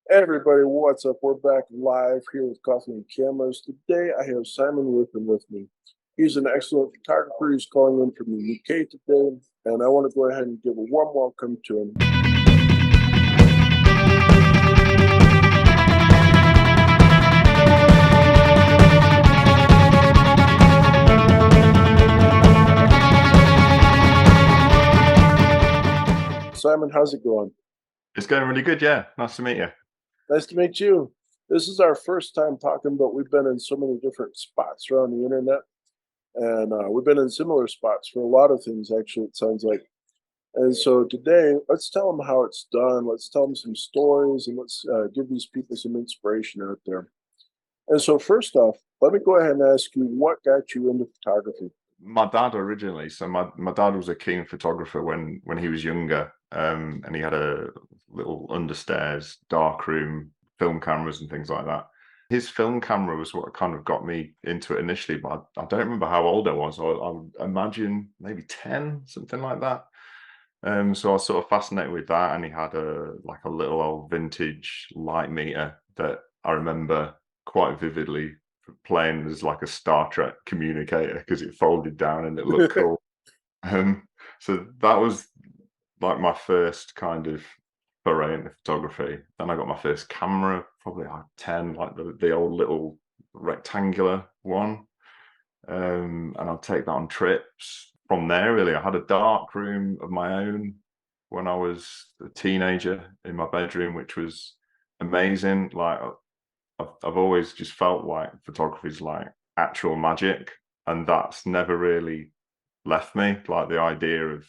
Hey everybody, what's up? We're back live here with Coffee and Cameras. Today I have Simon Wiffen with me. He's an excellent photographer. He's calling in from the UK today, and I want to go ahead and give a warm welcome to him. Simon, how's it going? It's going really good, yeah. Nice to meet you. Nice to meet you. This is our first time talking, but we've been in so many different spots around the internet, and we've been in similar spots for a lot of things, actually, it sounds like. And so today, let's tell them how it's done. Let's tell them some stories and let's give these people some inspiration out there. And so, first off, let me go ahead and ask you what got you into photography? My dad originally, so my dad was a keen photographer when he was younger, and he had a little understairs dark room, film cameras and things like that. His film camera was what kind of got me into it initially, but I don't remember how old I was. I would imagine maybe 10, something like that. So I was sort of fascinated with that, and he had a little old vintage light meter that I remember quite vividly playing as like a Star Trek communicator because it folded down and it looked cool. So that was like my first kind of foray into photography. Then I got my first camera, probably like 10, like the old little rectangular one. And I'd take that on trips. From there, really, I had a dark room of my own when I was a teenager in my bedroom, which was amazing. Like I've always just felt like photography is like actual magic, and that's never really left me. Like the idea of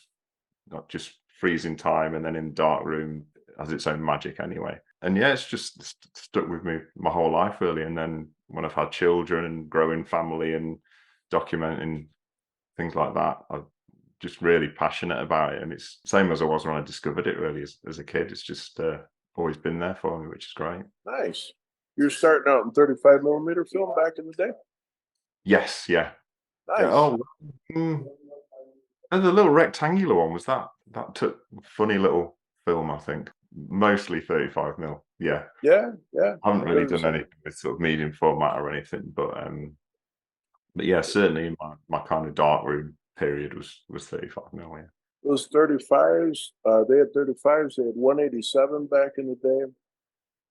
not just freezing time and then in dark room has its own magic anyway. And yeah, it's just stuck with me my whole life really. And then when I've had children and growing family and documenting things like that, I'm just really passionate about it. And it's the same as I was when I discovered it really as a kid. It's just always been there for me, which is great. Nice. You're starting out in 35 millimeter film back in the day? Yes, yeah. Yeah. Nice. Oh, and the little rectangular one was that took funny little film, I think. Mostly 35 mil. Yeah. Yeah, yeah. I haven't really done There's, anything with sort of medium format or anything, but yeah, certainly in my kind of dark room period was 35 mil, yeah. those 35s, they had 35s, they had 187 back in the day.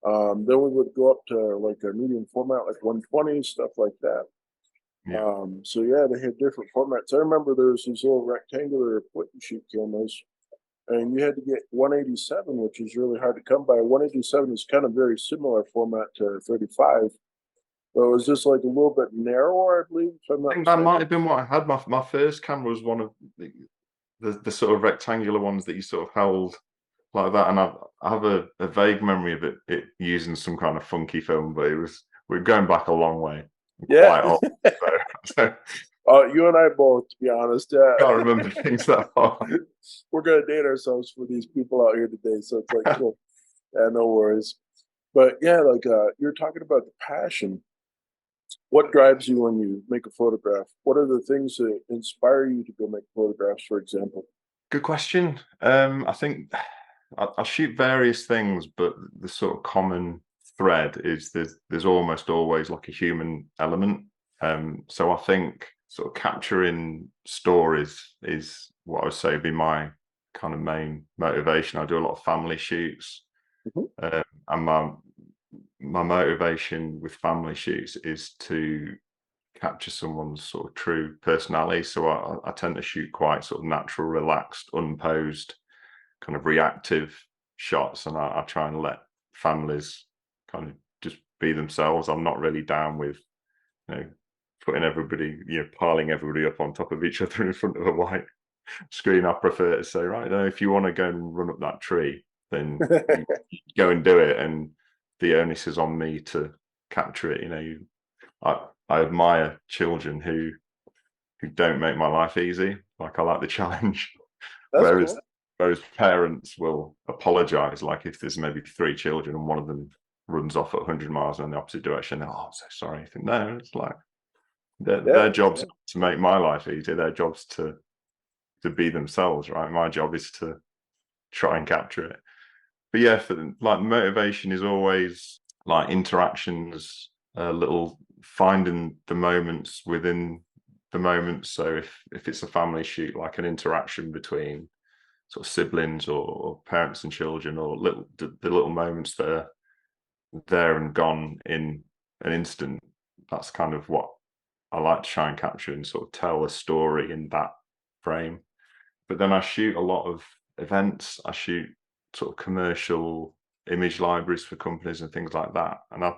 Then we would go up to like a medium format, like 120, stuff like that. Yeah. So yeah, they had different formats. I remember there was these little rectangular point and shoot cameras, and you had to get 187, which is really hard to come by. 187 is kind of very similar format to 35, but it was just like a little bit narrower, I believe, if I'm I not think that might mistaken. have been what I had. My first camera was one of the sort of rectangular ones that you sort of held like that, and I have a vague memory of it using some kind of funky film, but we're going back a long way, Yeah. quite old, so You and I both, to be honest. can't remember things that far. We're gonna date ourselves for these people out here today, so it's like cool. Yeah, no worries. But yeah, like you're talking about the passion. What drives you when you make a photograph? What are the things that inspire you to go make photographs, for example? Good question. I think I shoot various things, but the sort of common thread is there's almost always like a human element. So I think sort of capturing stories is what I would say be my kind of main motivation. I do a lot of family shoots, Mhm. and my motivation with family shoots is to capture someone's sort of true personality. So I tend to shoot quite sort of natural, relaxed, unposed, kind of reactive shots, and I try and let families kind of just be themselves. I'm not really down with, you know, putting everybody, piling everybody up on top of each other in front of a white screen. I prefer to say, right, now, if you want to go and run up that tree, then you go and do it, and the onus is on me to capture it. I admire children who don't make my life easy. Like I like the challenge. That's Whereas cool. whereas parents will apologize, like if there's maybe 3 children and one of them runs off at 100 miles in the opposite direction, oh, I'm so sorry. I think no, it's like their Yeah, job's yeah. to make my life easier. Their job's to be themselves, right? My job is to try and capture it. but yeah, like motivation is always like interactions, little finding the moments within the moments. So if it's a family shoot, like an interaction between sort of siblings or parents and children, or the little moments that are there and gone in an instant, that's kind of what I like to try and capture and sort of tell a story in that frame. But then I shoot a lot of events. I shoot sort of commercial image libraries for companies and things like that. And I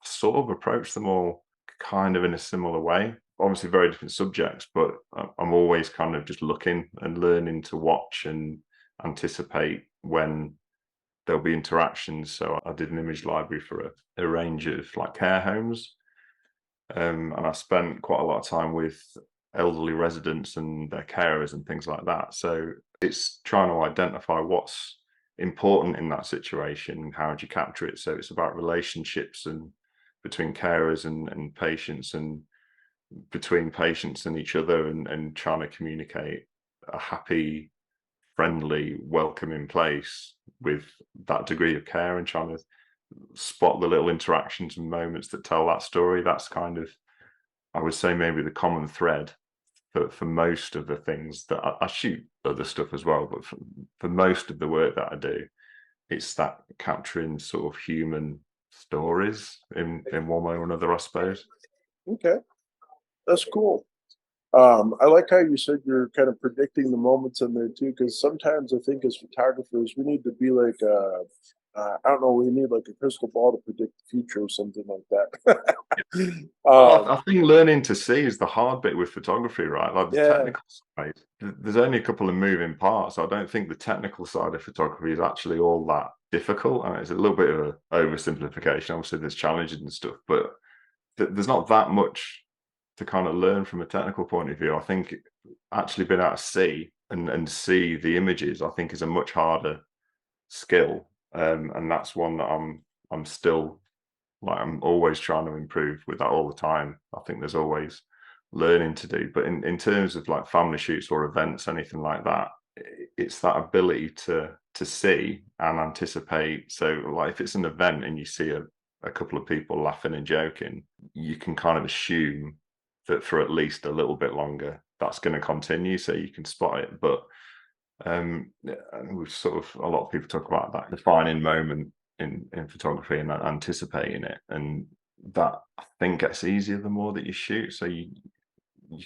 sort of approach them all kind of in a similar way. Obviously, very different subjects, but I'm always kind of just looking and learning to watch and anticipate when there'll be interactions. So I did an image library for a range of like care homes. And I spent quite a lot of time with elderly residents and their carers and things like that. So it's trying to identify what's important in that situation, how do you capture it. So it's about relationships and between carers and patients, and between patients and each other, and trying to communicate a happy, friendly, welcoming place with that degree of care, and trying to spot the little interactions and moments that tell that story. That's kind of, I would say, maybe the common thread for most of the things that I shoot other stuff as well, but for most of the work that I do, it's that capturing sort of human stories in one way or another, I suppose. Okay, that's cool. I like how you said you're kind of predicting the moments in there too, because sometimes I think as photographers we need to be like, I don't know, we need like a crystal ball to predict the future or something like that. Well, um, I think learning to see is the hard bit with photography, right? Like the yeah, technical side, there's only a couple of moving parts. I don't think the technical side of photography is actually all that difficult. I mean, it's a little bit of an oversimplification. Obviously, there's challenges and stuff, but there's not that much to kind of learn from a technical point of view. I think actually being able to see and see the images, I think, is a much harder skill, and that's one that I'm still, like, I'm always trying to improve with that all the time. I think there's always learning to do. But in terms of like family shoots or events, anything like that, it's that ability to see and anticipate. So like if it's an event and you see a couple of people laughing and joking, you can kind of assume that for at least a little bit longer that's going to continue, so you can spot it. But and we've sort of, a lot of people talk about that defining moment in photography and anticipating it, and that I think gets easier the more that you shoot. So you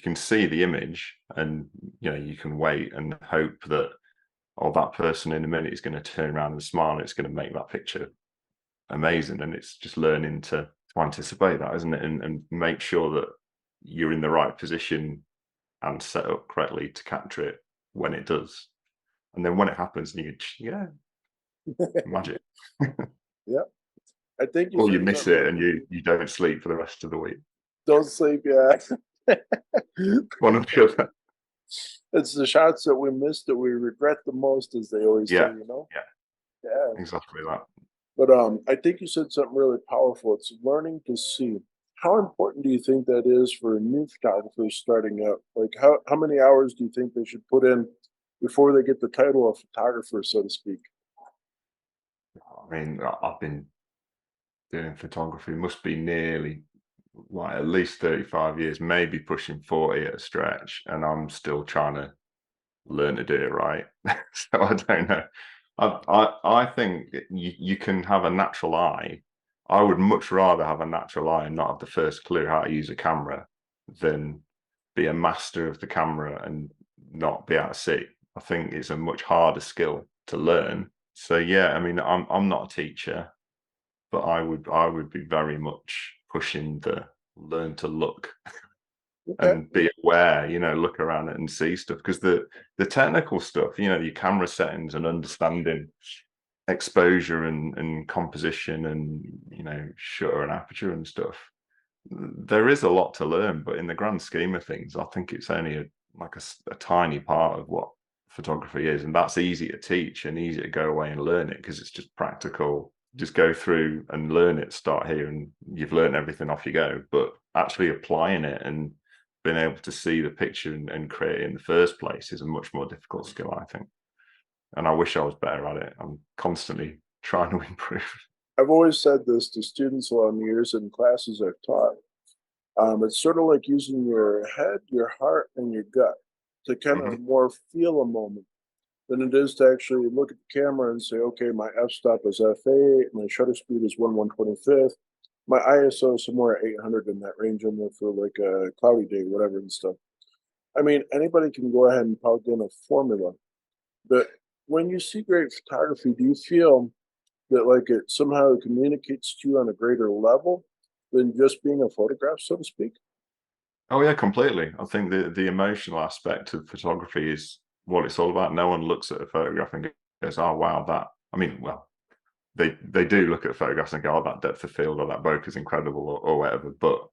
can see the image, and you can wait and hope that, oh, that person in a minute is going to turn around and smile, and it's going to make that picture amazing. And it's just learning to anticipate that, isn't it? And make sure that you're in the right position and set up correctly to capture it when it does. And then when it happens, and yeah, magic. yeah. I think you Or you said miss something it really and cool. you don't sleep for the rest of the week. Don't sleep, yeah. One or the other. It's the shots that we missed that we regret the most, as they always say, Yeah, you know? yeah, Yeah. exactly that. But I think you said something really powerful. It's learning to see. How important do you think that is for new photographers starting out? Like, how many hours do you think they should put in before they get the title of photographer, so to speak? I mean, I've been doing photography, must be nearly, like, at least 35 years, maybe pushing 40 at a stretch, and I'm still trying to learn to do it right. So I don't know. I think you can have a natural eye. I would much rather have a natural eye and not have the first clue how to use a camera than be a master of the camera and not be able to see. I think it's a much harder skill to learn. So yeah, I mean, I'm not a teacher, but I would be very much pushing the learn to look Okay. and be aware, look around it and see stuff. Because the technical stuff, your camera settings and understanding exposure and composition and shutter and aperture and stuff, there is a lot to learn. But in the grand scheme of things, I think it's only a tiny part of what photography is, and that's easy to teach and easy to go away and learn it, because it's just practical. Just go through and learn it, start here, and you've learned everything, off you go. But actually applying it and being able to see the picture and create it in the first place is a much more difficult skill, I think. And I wish I was better at it. I'm constantly trying to improve. I've always said this to students along the years in classes I've taught. It's sort of like using your head, your heart, and your gut to kind Hmm. of more feel a moment than it is to actually look at the camera and say, okay, my f-stop is f8, my shutter speed is 1/125th, my ISO is somewhere at 800 in that range. I'm there for like a cloudy day, whatever and stuff. I mean, anybody can go ahead and plug in a formula, but when you see great photography, do you feel that like it somehow communicates to you on a greater level than just being a photograph, so to speak? Oh yeah, completely. I think the emotional aspect of photography is what it's all about. No one looks at a photograph and goes, "Oh wow, that." I mean, well, they do look at photographs and go, "Oh, that depth of field or that bokeh is incredible," or whatever. But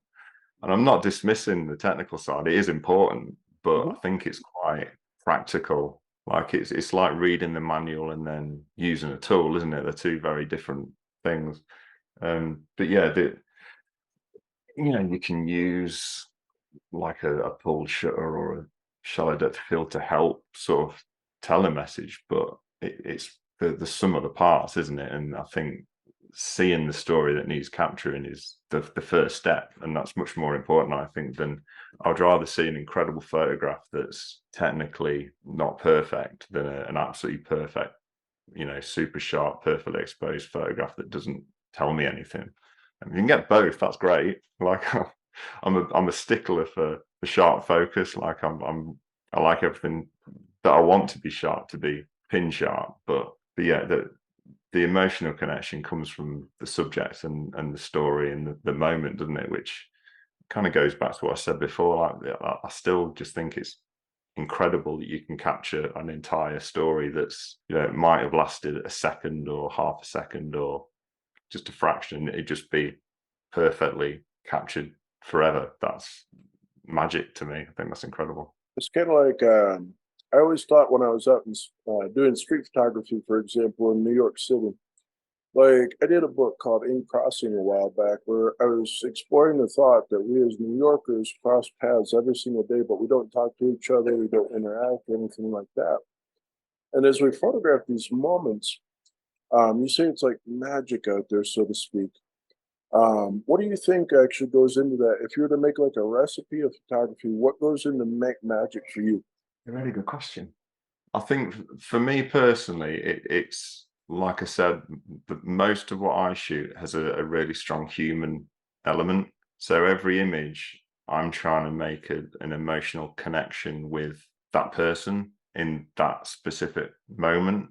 and I'm not dismissing the technical side. It is important, but Hmm. I think it's quite practical. Like it's like reading the manual and then using a tool, isn't it? They're two very different things. But yeah, you can use like a pulled shutter or a shallow depth of field to help sort of tell a message, but it's the sum of the parts, isn't it? And I think seeing the story that needs capturing is the first step, and that's much more important, I think, than I'd rather see an incredible photograph that's technically not perfect than an absolutely perfect, super sharp, perfectly exposed photograph that doesn't tell me anything. And you can get both. That's great. Like I'm a stickler for sharp focus. Like I like everything that I want to be sharp to be pin sharp. But yeah, the emotional connection comes from the subject and the story and the moment, doesn't it? Which kind of goes back to what I said before. Like I still just think it's incredible that you can capture an entire story that's, it might have lasted a second or half a second or just a fraction. It'd just be perfectly captured forever. That's magic to me. I think that's incredible. It's kind of like I always thought when I was out doing street photography, for example, in New York City. Like I did a book called In Crossing a while back, where I was exploring the thought that we as New Yorkers cross paths every single day, but we don't talk to each other, we don't interact or anything like that. And as we photograph these moments, you say it's like magic out there, so to speak. What do you think actually goes into that? If you were to make like a recipe of photography, what goes into make magic for you? A really good question. I think for me personally, it's like I said, most of what I shoot has a really strong human element. So every image, I'm trying to make an emotional connection with that person in that specific moment.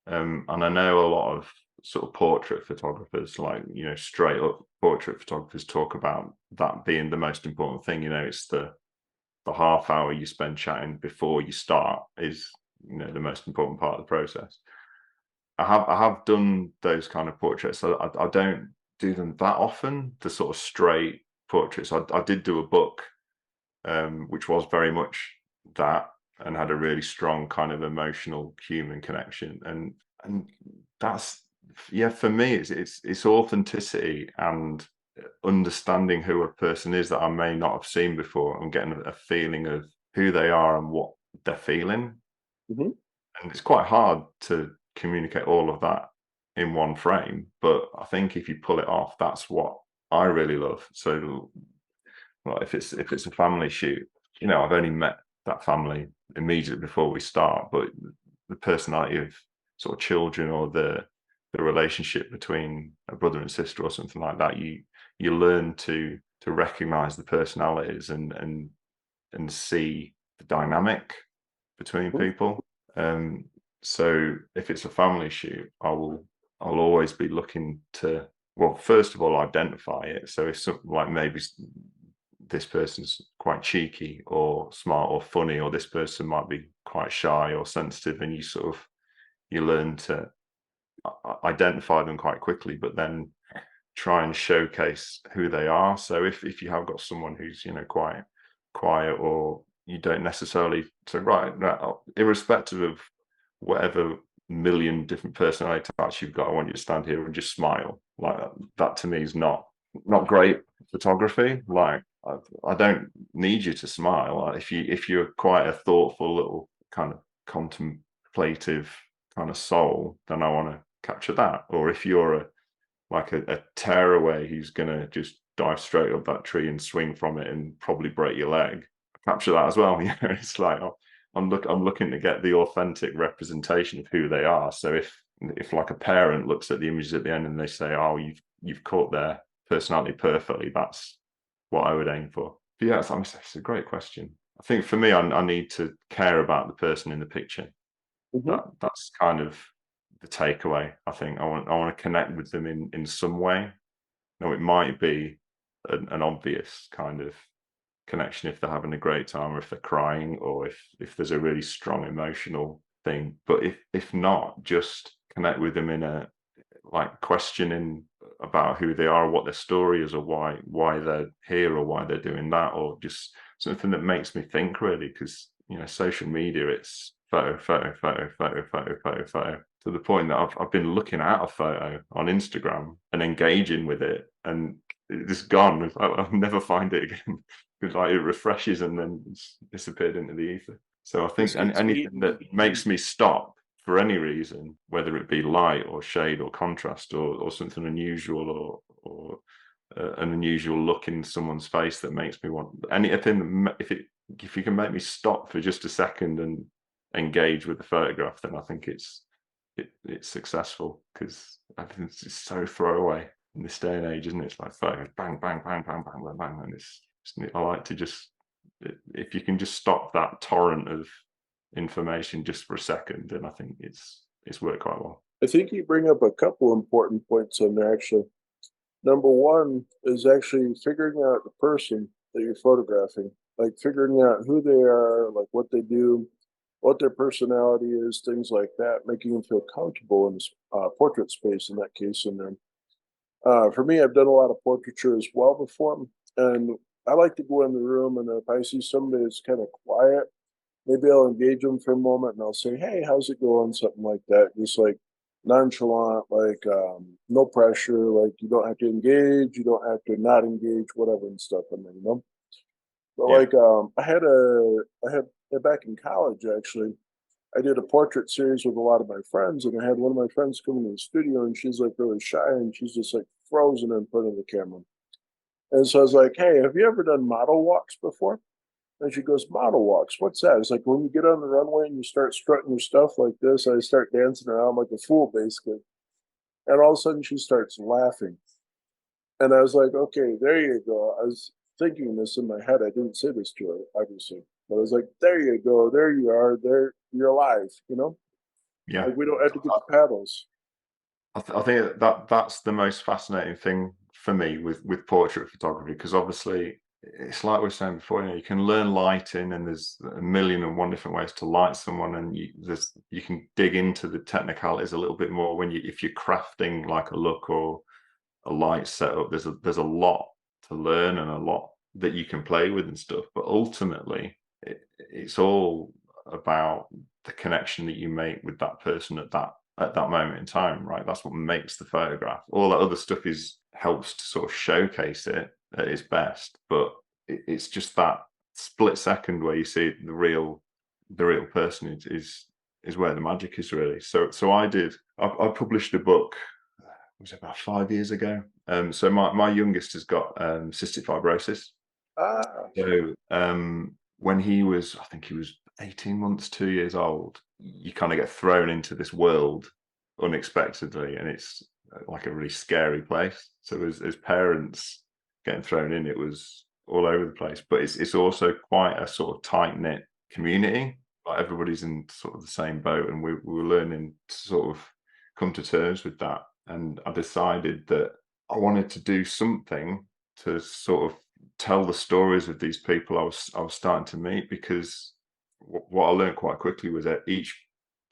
And I know a lot of sort of portrait photographers, like, straight up portrait photographers talk about that being the most important thing. It's the half hour you spend chatting before you start is, the most important part of the process. I have done those kind of portraits. So I don't do them that often, the sort of straight portraits. I did do a book, which was very much that and had a really strong kind of emotional human connection. And that's, yeah, for me, it's authenticity and understanding who a person is that I may not have seen before and getting a feeling of who they are and what they're feeling. Hmm. And it's quite hard to communicate all of that in one frame. But I think if you pull it off, that's what I really love. So, well, if it's a family shoot, I've only met that family immediately before we start, but the personality of sort of children or the relationship between a brother and sister or something like that, you learn to recognize the personalities and see the dynamic between people. Um, so if it's a family shoot, I'll always be looking to, well, first of all, identify it. So if something like maybe this person's quite cheeky or smart or funny, or this person might be quite shy or sensitive, and you learn to identify them quite quickly, but then try and showcase who they are. So if you have got someone who's quite quiet, or you don't necessarily, so right now, irrespective of whatever million different personality types you've got, I want you to stand here and just smile. Like that to me is not great photography. Like I don't need you to smile. Like, if you're quite a thoughtful little kind of contemplative kind of soul, then I want to capture that. Or if you're a tearaway who's gonna just dive straight up that tree and swing from it and probably break your leg, capture that as well. It's like, oh, I'm looking to get the authentic representation of who they are. So if like a parent looks at the images at the end and they say, oh, you've caught their personality perfectly, that's what I would aim for. But yeah, it's a great question. I think for me, I need to care about the person in the picture. Hmm. That's kind of the takeaway. I think I want to connect with them in some way. It might be an obvious kind of connection if they're having a great time, or if they're crying, or if there's a really strong emotional thing. But if not, just connect with them in a like questioning about who they are, what their story is, or why they're here, or why they're doing that, or just something that makes me think, really. Because social media, it's photo, photo, photo, photo, photo, photo, photo, to the point that I've been looking at a photo on Instagram and engaging with it, and it's gone. I'll never find it again. Because like it refreshes and then it's disappeared into the ether. So I think anything that makes me stop for any reason, whether it be light or shade or contrast or something unusual, or an unusual look in someone's face that makes me want anything, if you can make me stop for just a second and engage with the photograph, then I think it's successful, because everything's just so throwaway in this day and age, isn't it? It's like photos, bang, bang, bang, bang, bang, bang, bang, and I like to just, if you can just stop that torrent of information just for a second, then I think it's worked quite well. I think you bring up a couple important points on there, actually. Number one is actually figuring out the person that you're photographing, like figuring out who they are, like what they do, what their personality is, things like that, making them feel comfortable in portrait space in that case. And then for me, I've done a lot of portraiture as well before, and I like to go in the room, and if I see somebody that's kind of quiet, maybe I'll engage them for a moment and I'll say, "Hey, how's it going?" Something like that, just like nonchalant, like no pressure, like you don't have to engage, you don't have to not engage, whatever and stuff. I mean. But Yeah, like I had back in college actually. I did a portrait series with a lot of my friends, and I had one of my friends come into the studio, and she's like really shy, and she's just like frozen in front of the camera. And so I was like, "Hey, have you ever done model walks before?" And she goes, "Model walks, what's that?" It's like when you get on the runway and you start strutting your stuff like this. I start dancing around like a fool, basically. And all of a sudden she starts laughing. And I was like, okay, there you go. I was thinking this in my head. I didn't say this to her, obviously. But I was like, there you go. There you are. There, you're alive, you know? yeah. Like we don't have to get the paddles. I think that's the most fascinating thing for me with portrait photography, because obviously it's like we were saying before, you can learn lighting, and there's a million and one different ways to light someone, and you can dig into the technicalities a little bit more when if you're crafting like a look or a light setup. There's a lot to learn and a lot that you can play with and stuff, but ultimately it's all about the connection that you make with that person at that moment in time, right? That's what makes the photograph. All that other stuff helps to sort of showcase it at its best, but it's just that split second where you see the real person is where the magic is, really. So I published a book, was it about 5 years ago? So my youngest has got cystic fibrosis. Ah, So when I think he was 18 months, 2 years old, you kind of get thrown into this world unexpectedly, and it's like a really scary place. So as parents getting thrown in, it was all over the place. But it's also quite a sort of tight knit community. Like everybody's in sort of the same boat, and we were learning to sort of come to terms with that. And I decided that I wanted to do something to sort of tell the stories of these people I was starting to meet, because what I learned quite quickly was that each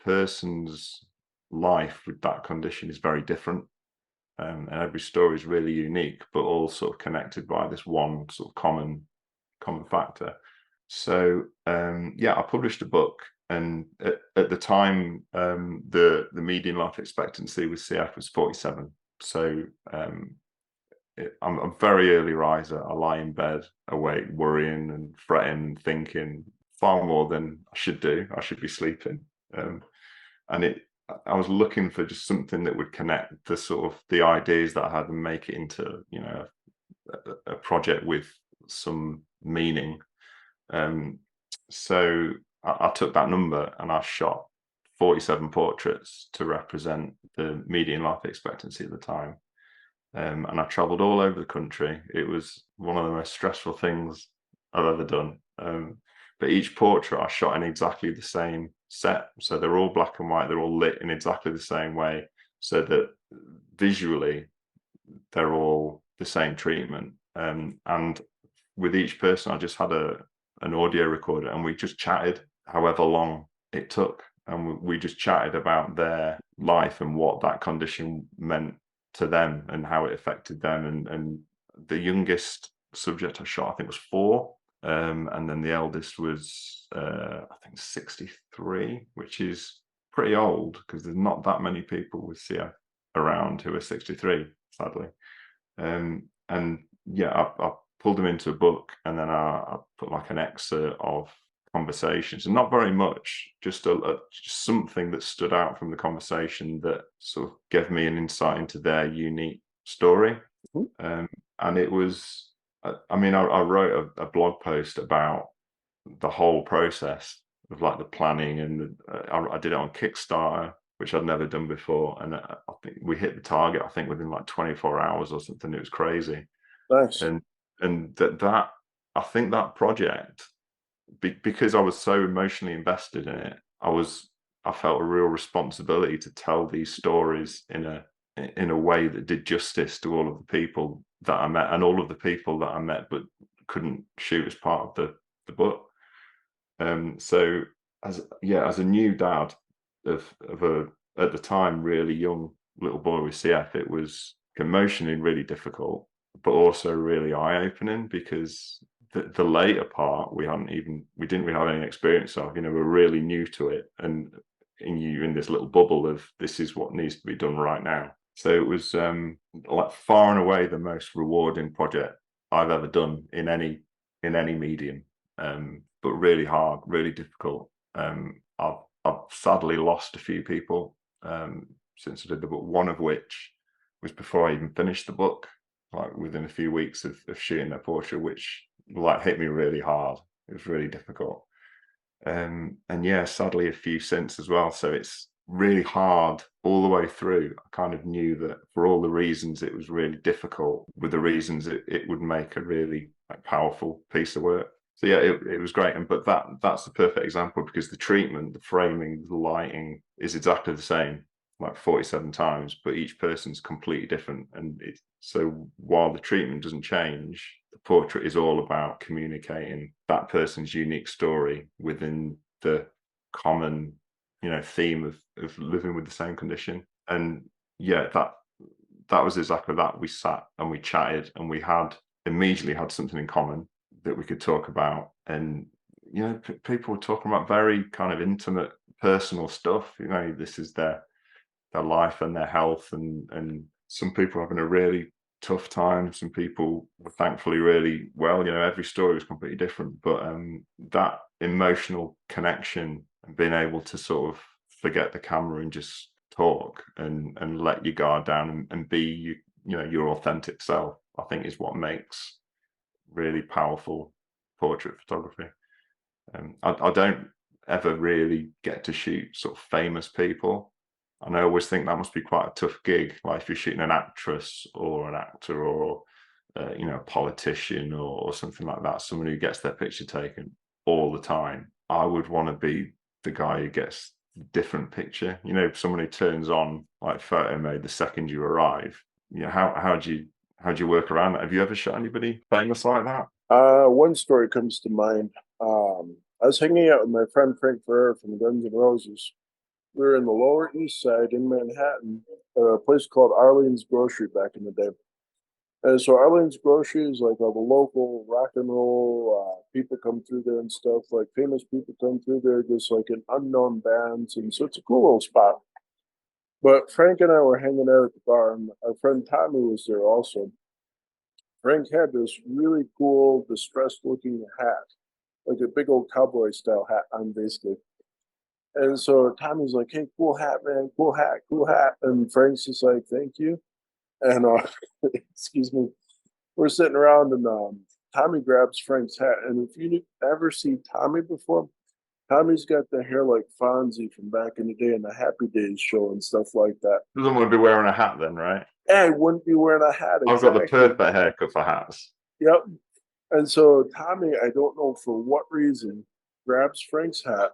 person's life with that condition is very different, and every story is really unique, but all sort of connected by this one sort of common factor. So yeah, I published a book, and at the time, the median life expectancy with CF was 47. So I'm a very early riser. I lie in bed awake, worrying and fretting, thinking far more than I should do. I should be sleeping. And I was looking for just something that would connect the sort of the ideas that I had and make it into, you know, a project with some meaning. Um, so I took that number and I shot 47 portraits to represent the median life expectancy at the time. And I traveled all over the country. It was one of the most stressful things I've ever done. But each portrait I shot in exactly the same set. So they're all black and white, they're all lit in exactly the same way, so that visually they're all the same treatment. And with each person, I just had an audio recorder and we just chatted however long it took. And we just chatted about their life and what that condition meant to them and how it affected them. And the youngest subject I shot, I think, was 4. And then the eldest was, I think, 63, which is pretty old because there's not that many people with CF around who are 63, sadly. And yeah, I pulled them into a book, and then I put like an excerpt of conversations, and not very much, just just something that stood out from the conversation that sort of gave me an insight into their unique story. And it was, I mean, I wrote a blog post about the whole process of like the planning, and I did it on Kickstarter, which I'd never done before, and I think we hit the target, I think, within like 24 hours or something. It was crazy. Nice. And that I think that project, because I was so emotionally invested in it, I felt a real responsibility to tell these stories in a way that did justice to all of the people that I met, and all of the people that I met but couldn't shoot as part of the book. So as a new dad of a, at the time, really young little boy with CF, it was emotionally really difficult, but also really eye-opening, because the later part we didn't really have any experience of. You know, we're really new to it, and in this little bubble of this is what needs to be done right now. So it was like far and away the most rewarding project I've ever done in any medium. But really hard, really difficult. I've sadly lost a few people since I did the book, one of which was before I even finished the book, like within a few weeks of shooting their portrait, which like hit me really hard. It was really difficult. And yeah, sadly a few since as well. So it's really hard all the way through. I kind of knew that for all the reasons it was really difficult, with the reasons it would make a really like powerful piece of work. So yeah, it was great. And but that's the perfect example, because the treatment, the framing, the lighting is exactly the same, like 47 times, but each person's completely different. And so while the treatment doesn't change, the portrait is all about communicating that person's unique story within the common, you know, theme of living with the same condition. And yeah, that was exactly that. We sat and we chatted, and we immediately had something in common that we could talk about. And you know, people were talking about very kind of intimate, personal stuff. You know, this is their life and their health, and some people having a really tough time, some people were thankfully really well. You know, every story was completely different, but that emotional connection and being able to sort of forget the camera and just talk and let your guard down and be you know, your authentic self, I think is what makes really powerful portrait photography. I don't ever really get to shoot sort of famous people, and I always think that must be quite a tough gig. Like if you're shooting an actress or an actor, or you know, a politician or something like that, someone who gets their picture taken all the time. I would want to be the guy who gets a different picture. You know, someone who turns on like photo mode the second you arrive. You know, how do you work around that? Have you ever shot anybody famous like that? One story comes to mind. I was hanging out with my friend Frank Ferrer from Guns N' Roses. We were in the Lower East Side in Manhattan, at a place called Arlene's Grocery back in the day. And so Arlene's Grocery is like all the local rock and roll people come through there and stuff. Like famous people come through there, just like in unknown bands, and so it's a cool little spot. But Frank and I were hanging out at the bar, and our friend Tommy was there also. Frank had this really cool, distressed looking hat, like a big old cowboy style hat on, basically. And so Tommy's like, "Hey, cool hat, man, cool hat, cool hat." And Frank's just like, "Thank you." And excuse me, we're sitting around, and Tommy grabs Frank's hat. And if you ever see Tommy before, Tommy's got the hair like Fonzie from back in the day in the Happy Days show and stuff like that. Doesn't want to be wearing a hat then, right? Yeah, he wouldn't be wearing a hat I've got the exactly. perfect haircut for hats. Yep. And so Tommy, I don't know for what reason, grabs Frank's hat,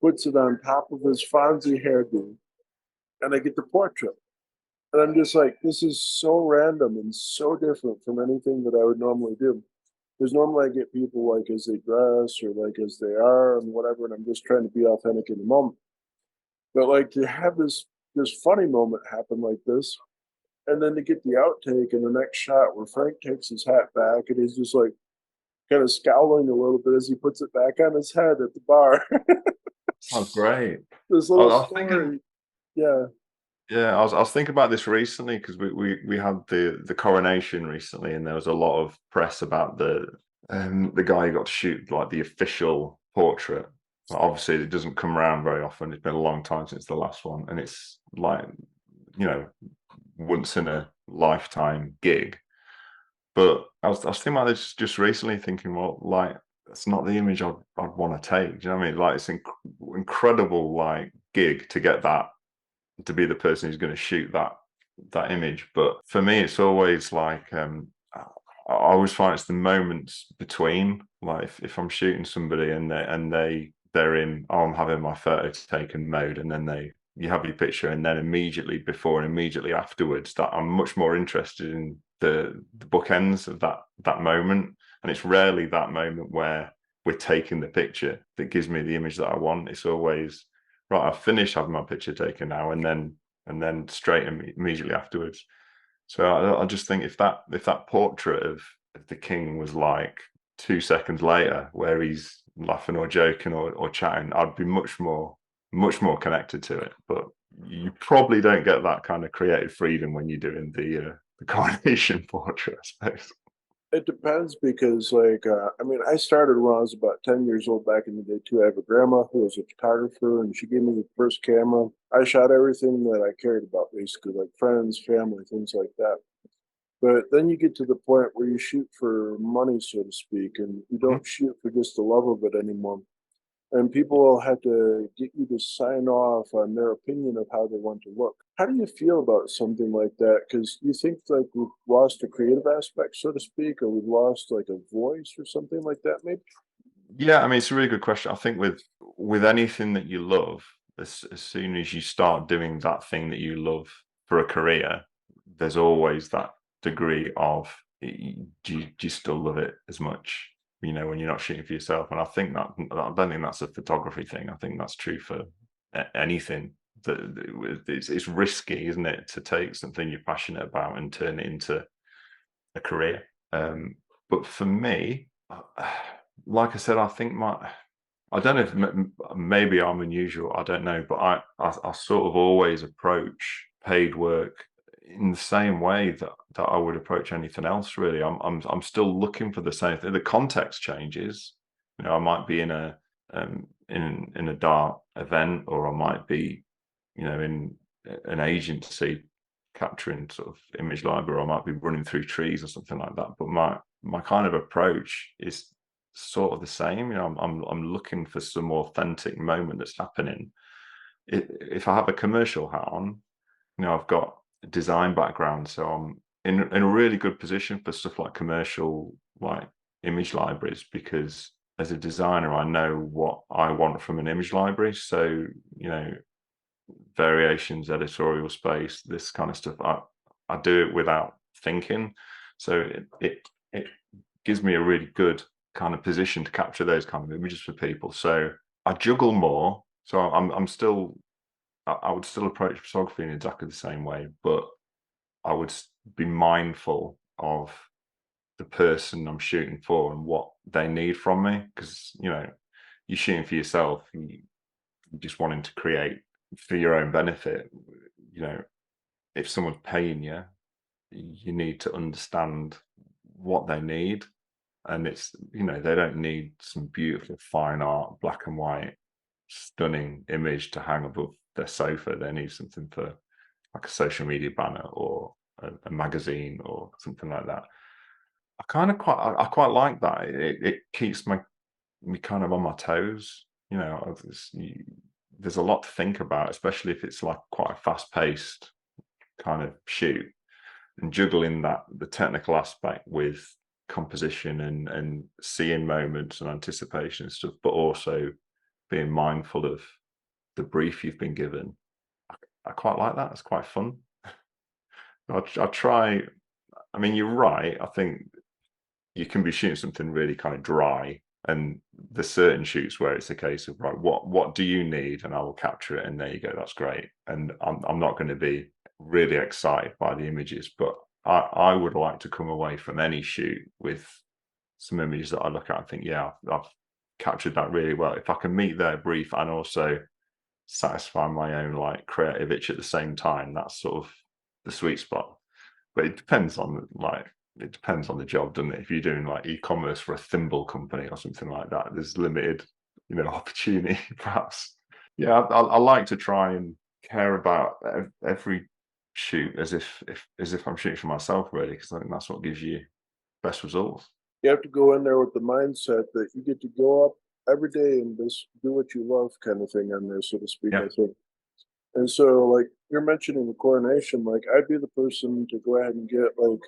puts it on top of his Fonzie hairdo, and I get the portrait. And I'm just like, this is so random and so different from anything that I would normally do. Because normally I get people like as they dress or like as they are and whatever, and I'm just trying to be authentic in the moment. But like to have this funny moment happen like this, and then to get the outtake in the next shot where Frank takes his hat back and he's just like kind of scowling a little bit as he puts it back on his head at the bar. Sounds great. This I little was thinking, story. Yeah. yeah, I was thinking about this recently because we had the coronation recently, and there was a lot of press about the guy who got to shoot like the official portrait. Well, obviously, it doesn't come around very often. It's been a long time since the last one, and it's like, you know, once in a lifetime gig. But I was thinking about this just recently, thinking, well, like that's not the image I'd want to take. Do you know what I mean? Like it's incredible, like gig to get that, to be the person who's going to shoot that image. But for me, it's always like I always find it's the moments between. Like if I'm shooting somebody and they're in, oh, I'm having my photo taken mode, and then you have your picture, and then immediately before and immediately afterwards, that I'm much more interested in the bookends of that moment. And it's rarely that moment where we're taking the picture that gives me the image that I want. It's always, right, I've finished having my picture taken now, and then straight immediately afterwards. So I just think if that portrait of the king was like 2 seconds later, where he's laughing or joking or chatting, I'd be much more connected to it. But you probably don't get that kind of creative freedom when you're doing the coronation portrait, I suppose. It depends because, like, I mean, I started when I was about 10 years old back in the day, too. I have a grandma who was a photographer, and she gave me the first camera. I shot everything that I cared about, basically, like friends, family, things like that. But then you get to the point where you shoot for money, so to speak, and you Mhm. don't shoot for just the love of it anymore. And people have to get you to sign off on their opinion of how they want to look. How do you feel about something like that? Because you think like we've lost a creative aspect, so to speak, or we've lost like a voice or something like that, maybe? Yeah, I mean, it's a really good question. I think with anything that you love, as soon as you start doing that thing that you love for a career, there's always that degree of do you still love it as much, when you're not shooting for yourself? And I think I don't think that's a photography thing. I think that's true for anything. It's risky, isn't it, to take something you're passionate about and turn it into a career. But for me, like I said, I think I don't know if maybe I'm unusual. I don't know, but I sort of always approach paid work in the same way that I would approach anything else. Really, I'm still looking for the same thing. The context changes. I might be in in a dart event, or I might be, in an agency capturing sort of image library, or I might be running through trees or something like that. But my kind of approach is sort of the same. I'm looking for some authentic moment that's happening. If I have a commercial hat on, I've got a design background, so I'm in a really good position for stuff like commercial, like image libraries, because as a designer, I know what I want from an image library. So, you know, variations, editorial space, this kind of stuff. I do it without thinking, so it gives me a really good kind of position to capture those kind of images for people. So I juggle more. So I'm still I would still approach photography in exactly the same way, but I would be mindful of the person I'm shooting for and what they need from me, because you're shooting for yourself. You're just wanting to create for your own benefit. you know if someone's paying you, you need to understand what they need. And it's, they don't need some beautiful fine art, black and white stunning image to hang above their sofa. They need something for like a social media banner or a magazine or something like that. I quite like that. It keeps me kind of on my toes. You know, there's a lot to think about, especially if it's like quite a fast paced kind of shoot, and juggling that the technical aspect with composition and seeing moments and anticipation and stuff, but also being mindful of the brief you've been given. I quite like that. It's quite fun. I try. I mean, you're right. I think you can be shooting something really kind of dry, and there's certain shoots where it's a case of, right, what do you need, and I will capture it, and there you go, that's great. And I'm not going to be really excited by the images, but I would like to come away from any shoot with some images that I look at and think, yeah, I've captured that really well. If I can meet their brief and also satisfy my own like creative itch at the same time, that's sort of the sweet spot. But it depends on the job, doesn't it? If you're doing like e-commerce for a thimble company or something like that, there's limited, opportunity perhaps. Yeah, I like to try and care about every shoot as if I'm shooting for myself, really, because I think that's what gives you best results. You have to go in there with the mindset that you get to go up every day and just do what you love, kind of thing on there, so to speak, Yeah. I think. And so, like, you're mentioning the coronation, like, I'd be the person to go ahead and get, like,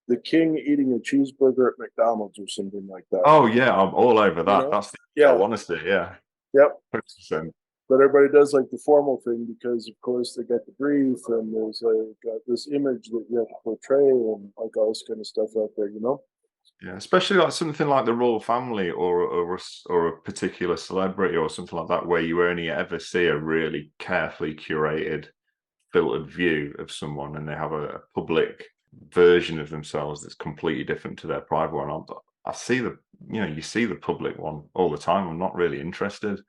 the king eating a cheeseburger at McDonald's or something like that, Oh yeah, I'm all over you that. know? That's the I Yeah, want to see. Yeah, yep. 100%. But everybody does like the formal thing because, of course, they got the brief and there's like this image that you have to portray and like all this kind of stuff out there, you know? Yeah, especially like something like the royal family or a particular celebrity or something like that, where you only ever see a really carefully curated, filtered view of someone, and they have a public version of themselves that's completely different to their private one. I see you see the public one all the time. I'm not really interested,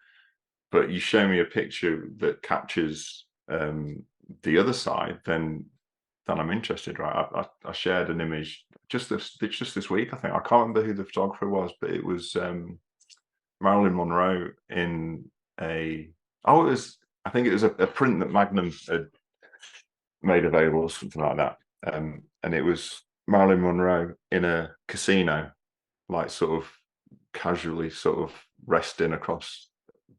but you show me a picture that captures the other side, then I'm interested, right? I shared an image just this week. I think I can't remember who the photographer was, but it was Marilyn Monroe in a it was I think it was a print that Magnum had made available or something like that. And it was Marilyn Monroe in a casino, like sort of casually sort of resting across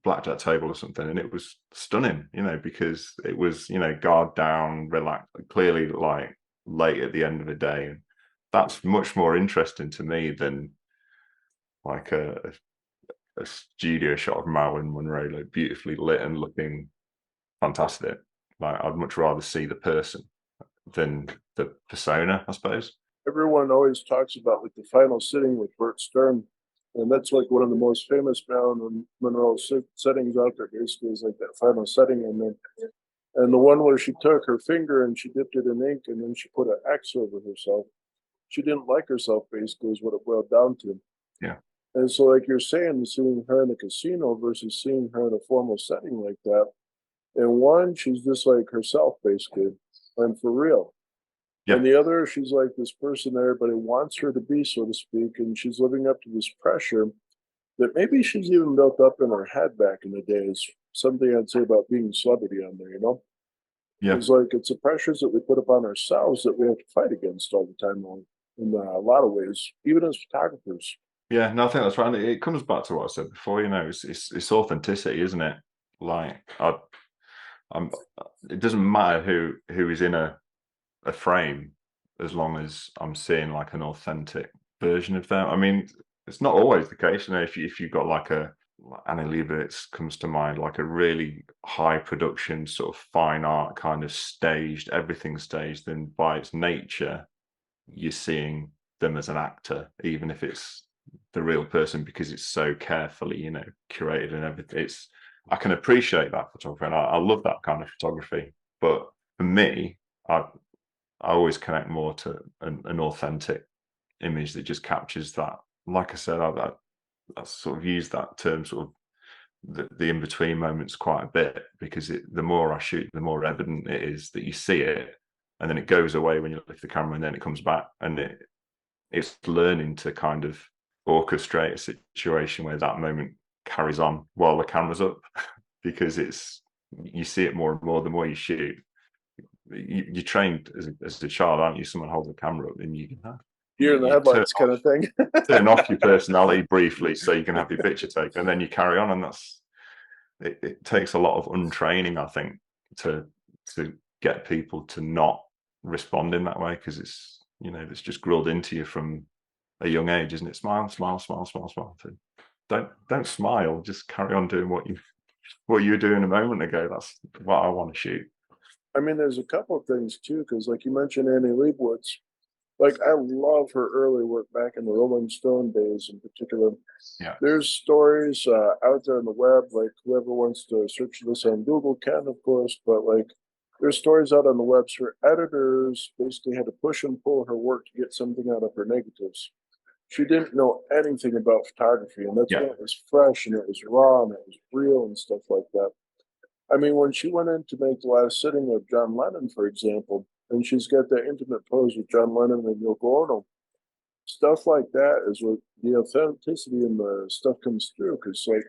blackjack table or something, and it was stunning, because it was, guard down, relaxed, clearly like late at the end of the day. And that's much more interesting to me than like a studio shot of Marilyn Monroe, like beautifully lit and looking fantastic. Like I'd much rather see the person than the persona, I suppose. Everyone always talks about like the final sitting with Bert Stern. And that's like one of the most famous Marilyn Monroe settings out there, basically, is like that final setting. And the one where she took her finger and she dipped it in ink and then she put an X over herself. She didn't like herself, basically, is what it boiled down to. Yeah. And so, like you're saying, seeing her in a casino versus seeing her in a formal setting like that, and one, she's just like herself, basically, and for real. And Yeah. the other, she's like this person that everybody wants her to be, so to speak, and she's living up to this pressure that maybe she's even built up in her head back in the days. Something I'd say about being celebrity on there, you know? Yeah. It's like it's the pressures that we put upon ourselves that we have to fight against all the time, in a lot of ways, even as photographers. Yeah, no, I think that's right. And it comes back to what I said before. It's authenticity, isn't it? Like I'm. It doesn't matter who is in a frame, as long as I'm seeing like an authentic version of them. I mean, it's not always the case. If you've got like Annie Leibovitz comes to mind, like a really high production sort of fine art kind of staged, everything staged, then by its nature, you're seeing them as an actor, even if it's the real person, because it's so carefully, curated and everything. I can appreciate that photography, and I love that kind of photography. But for me, I always connect more to an authentic image that just captures that. Like I said, I sort of use that term, sort of the in between moments, quite a bit, because the more I shoot, the more evident it is that you see it, and then it goes away when you lift the camera, and then it comes back, and it's learning to kind of orchestrate a situation where that moment carries on while the camera's up. because you see it more and more the more you shoot. You trained as a child, aren't you? Someone holds a camera up and You're in the you headlights kind of thing. turn off your personality briefly so you can have your picture taken, and then you carry on. And it takes a lot of untraining, I think, to get people to not respond in that way, because it's just grilled into you from a young age, isn't it? Smile, smile, smile, smile, smile. Don't smile. Just carry on doing what you were doing a moment ago. That's what I want to shoot. I mean, there's a couple of things too, because like you mentioned, Annie Leibovitz. Like I love her early work back in the Rolling Stone days, in particular. Yeah. There's stories out there on the web. Like whoever wants to search this on Google can, of course. But like, there's stories out on the web. Her editors basically had to push and pull her work to get something out of her negatives. She didn't know anything about photography, and that's when it was fresh and it was raw and it was real and stuff like that. I mean, when she went in to make the last sitting of John Lennon, for example, and she's got that intimate pose with John Lennon and Yoko Ono, stuff like that is what the authenticity and the stuff comes through. Because like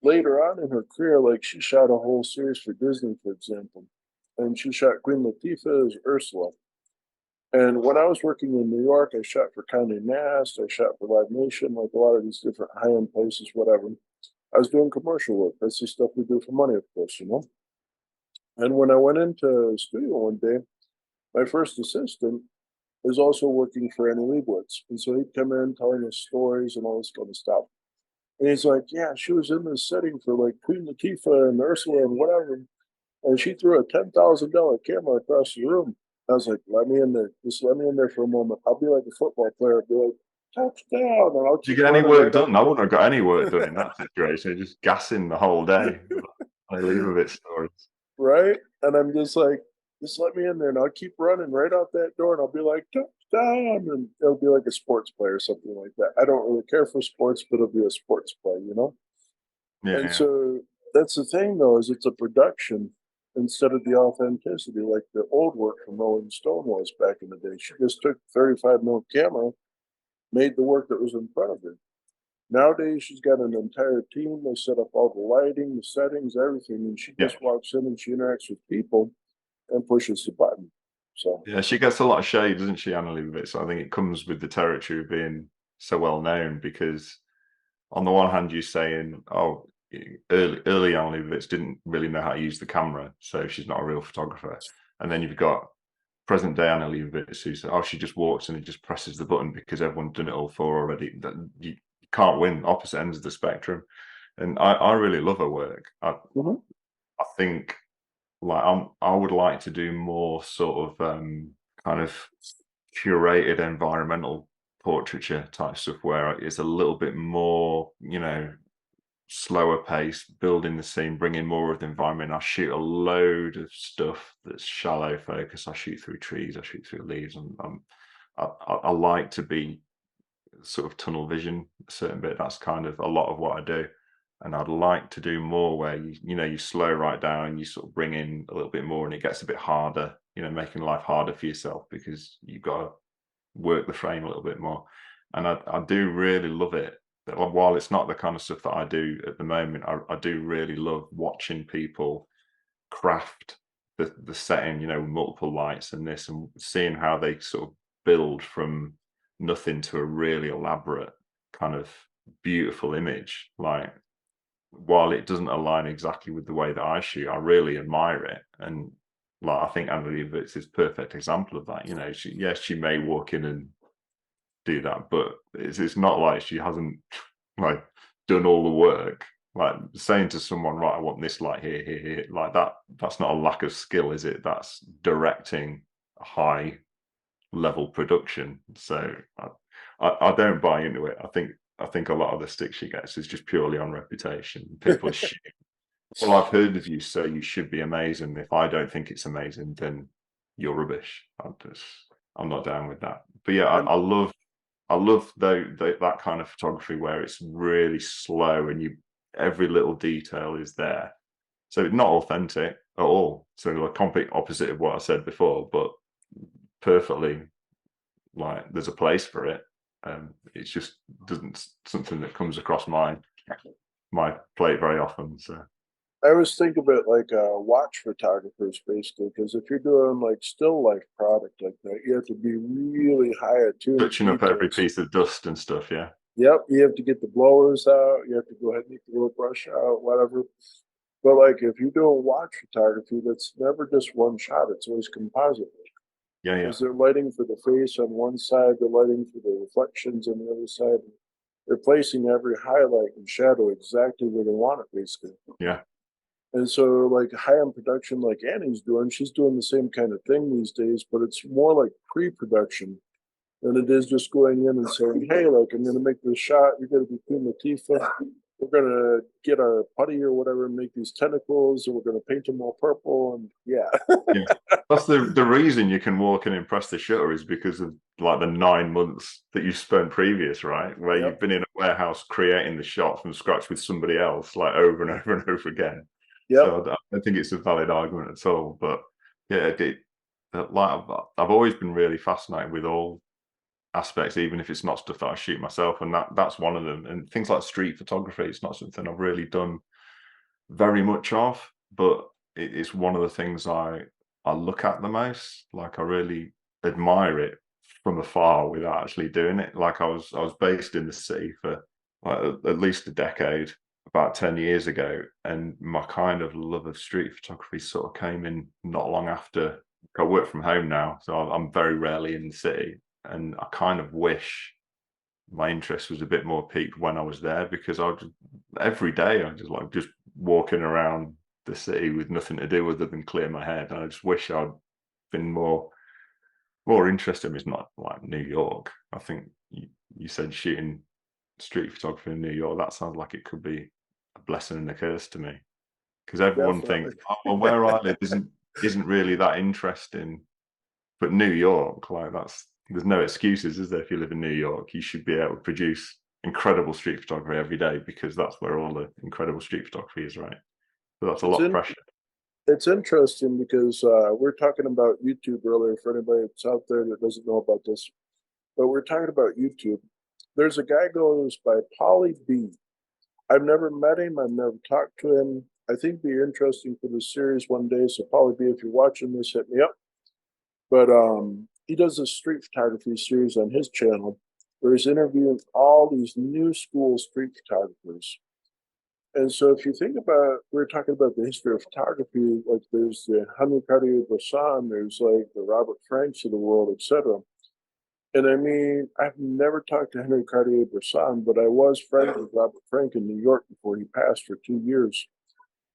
later on in her career, like she shot a whole series for Disney, for example, and she shot Queen Latifah as Ursula. And when I was working in New York, I shot for Condé Nast, I shot for Live Nation, like a lot of these different high-end places, whatever. I was doing commercial work. That's the stuff we do for money, of course, you know. And when I went into the studio one day, my first assistant is also working for Annie Leibovitz. And so he'd come in telling us stories and all this kind of stuff. And he's like, yeah, she was in this setting for like Queen Latifah and Ursula and whatever. And she threw a $10,000 camera across the room. I was like, let me in there. Just let me in there for a moment. I'll be like a football player. I'll be like, touchdown. And I'll Did you keep get any running work right done? up. I wouldn't have got any work done in that situation. Just gassing the whole day. I leave a bit stories. Right? And I'm just like, just let me in there and I'll keep running right out that door and I'll be like, touchdown. And it'll be like a sports play or something like that. I don't really care for sports, but it'll be a sports play, you know? And Yeah. so that's the thing though, is it's a production instead of the authenticity like the old work from Rolling Stone was back in the day. She just took 35 mil camera, made the work that was in front of her. Nowadays, she's got an entire team. They set up all the lighting, the settings, everything, and she Yeah. just walks in and she interacts with people and pushes the button. So Yeah, she gets a lot of shade, doesn't she, Anna Leibovitz? I think it comes with the territory of being so well known, because on the one hand, you're saying, oh, early Anna Leibovitz didn't really know how to use the camera, so she's not a real photographer. And then you've got present day Anna Leibovitz who says, oh, she just walks and it just presses the button because everyone's done it all for her already. You can't win, opposite ends of the spectrum. And I really love her work. I think like I would like to do more sort of kind of curated environmental portraiture type stuff where it's a little bit more, slower pace, building the scene, bringing more of the environment. I shoot a load of stuff that's shallow focus. I shoot through trees, I shoot through leaves, and I like to be sort of tunnel vision a certain bit. That's kind of a lot of what I do. And I'd like to do more where you slow right down, you sort of bring in a little bit more, and it gets a bit harder, making life harder for yourself because you've got to work the frame a little bit more. And I do really love it. While it's not the kind of stuff that I do at the moment, I do really love watching people craft the setting, multiple lights and this, and seeing how they sort of build from nothing to a really elaborate kind of beautiful image. Like, while it doesn't align exactly with the way that I shoot, I really admire it. And like, I think Anna Leibovitz is a perfect example of that. She may walk in and do that, but it's not like she hasn't like done all the work. Like saying to someone, right, I want this light here, here, here, like that's not a lack of skill, is it? That's directing a high level production. So I don't buy into it. I think a lot of the stick she gets is just purely on reputation. People assume, well, I've heard of you, so you should be amazing. If I don't think it's amazing, then you're rubbish. I'm not down with that. But yeah, I love that kind of photography where it's really slow and every little detail is there. So it's not authentic at all. So the complete opposite of what I said before, but perfectly, like, there's a place for it. It's just doesn't something that comes across my plate very often. So I always think of it like watch photographers, basically, because if you're doing like still life product like that, you have to be really high attuned to Touching up every details. piece of dust and stuff. Yeah. Yep, you have to get the blowers out. You have to go ahead and get the little brush out, whatever. But like if you're doing watch photography, that's never just one shot. It's always composite Yeah. Yeah. because they're lighting for the face on one side, they're lighting for the reflections on the other side. They're placing every highlight and shadow exactly where they want it, basically. Yeah. And so, like high-end production, like Annie's doing, she's doing the same kind of thing these days, but it's more like pre-production than it is just going in and saying, "Hey, like I'm going to make this shot. You're going to be Queen Latifah. We're going to get our putty or whatever and make these tentacles, and we're going to paint them all purple." And yeah, Yeah. That's the reason you can walk in and press the shutter is because of like the 9 months that you've spent previous, right? Where yep, you've been in a warehouse creating the shot from scratch with somebody else, like over and over and over again. yep. So I don't think it's a valid argument at all. But yeah, like I've always been really fascinated with all aspects, even if it's not stuff that I shoot myself, and that's one of them. And things like street photography, it's not something I've really done very much of, but it's one of the things I look at the most. Like I really admire it from afar without actually doing it. Like I was based in the city for like at least a decade, about 10 years ago, and my kind of love of street photography sort of came in not long after. I work from home now, so I'm very rarely in the city, and I kind of wish my interest was a bit more peaked when I was there, because every day I just walking around the city with nothing to do other than clear my head. And I just wish I'd been more interested. It's not like New York. I think you said shooting street photography in New York. That sounds like it could be a blessing and a curse to me, because everyone Definitely. thinks, oh, well, where I live isn't really that interesting. But New York, like there's no excuses, is there? If you live in New York, you should be able to produce incredible street photography every day, because that's where all the incredible street photography is, right? So that's a It's lot of in. pressure. It's interesting because we're talking about YouTube earlier. For anybody that's out there that doesn't know about this, but we're talking about YouTube. There's a guy goes by Polly B. I've never met him. I've never talked to him. I think it'd be interesting for the series one day. So Polly B, if you're watching this, hit me up. But he does a street photography series on his channel where he's interviewing all these new school street photographers. And so if you think about, we're talking about the history of photography, like there's the Henry Cartier-Bresson, there's like the Robert Franks of the world, etc. And I mean, I've never talked to Henry Cartier-Bresson, but I was friends with Robert Frank in New York before he passed for 2 years.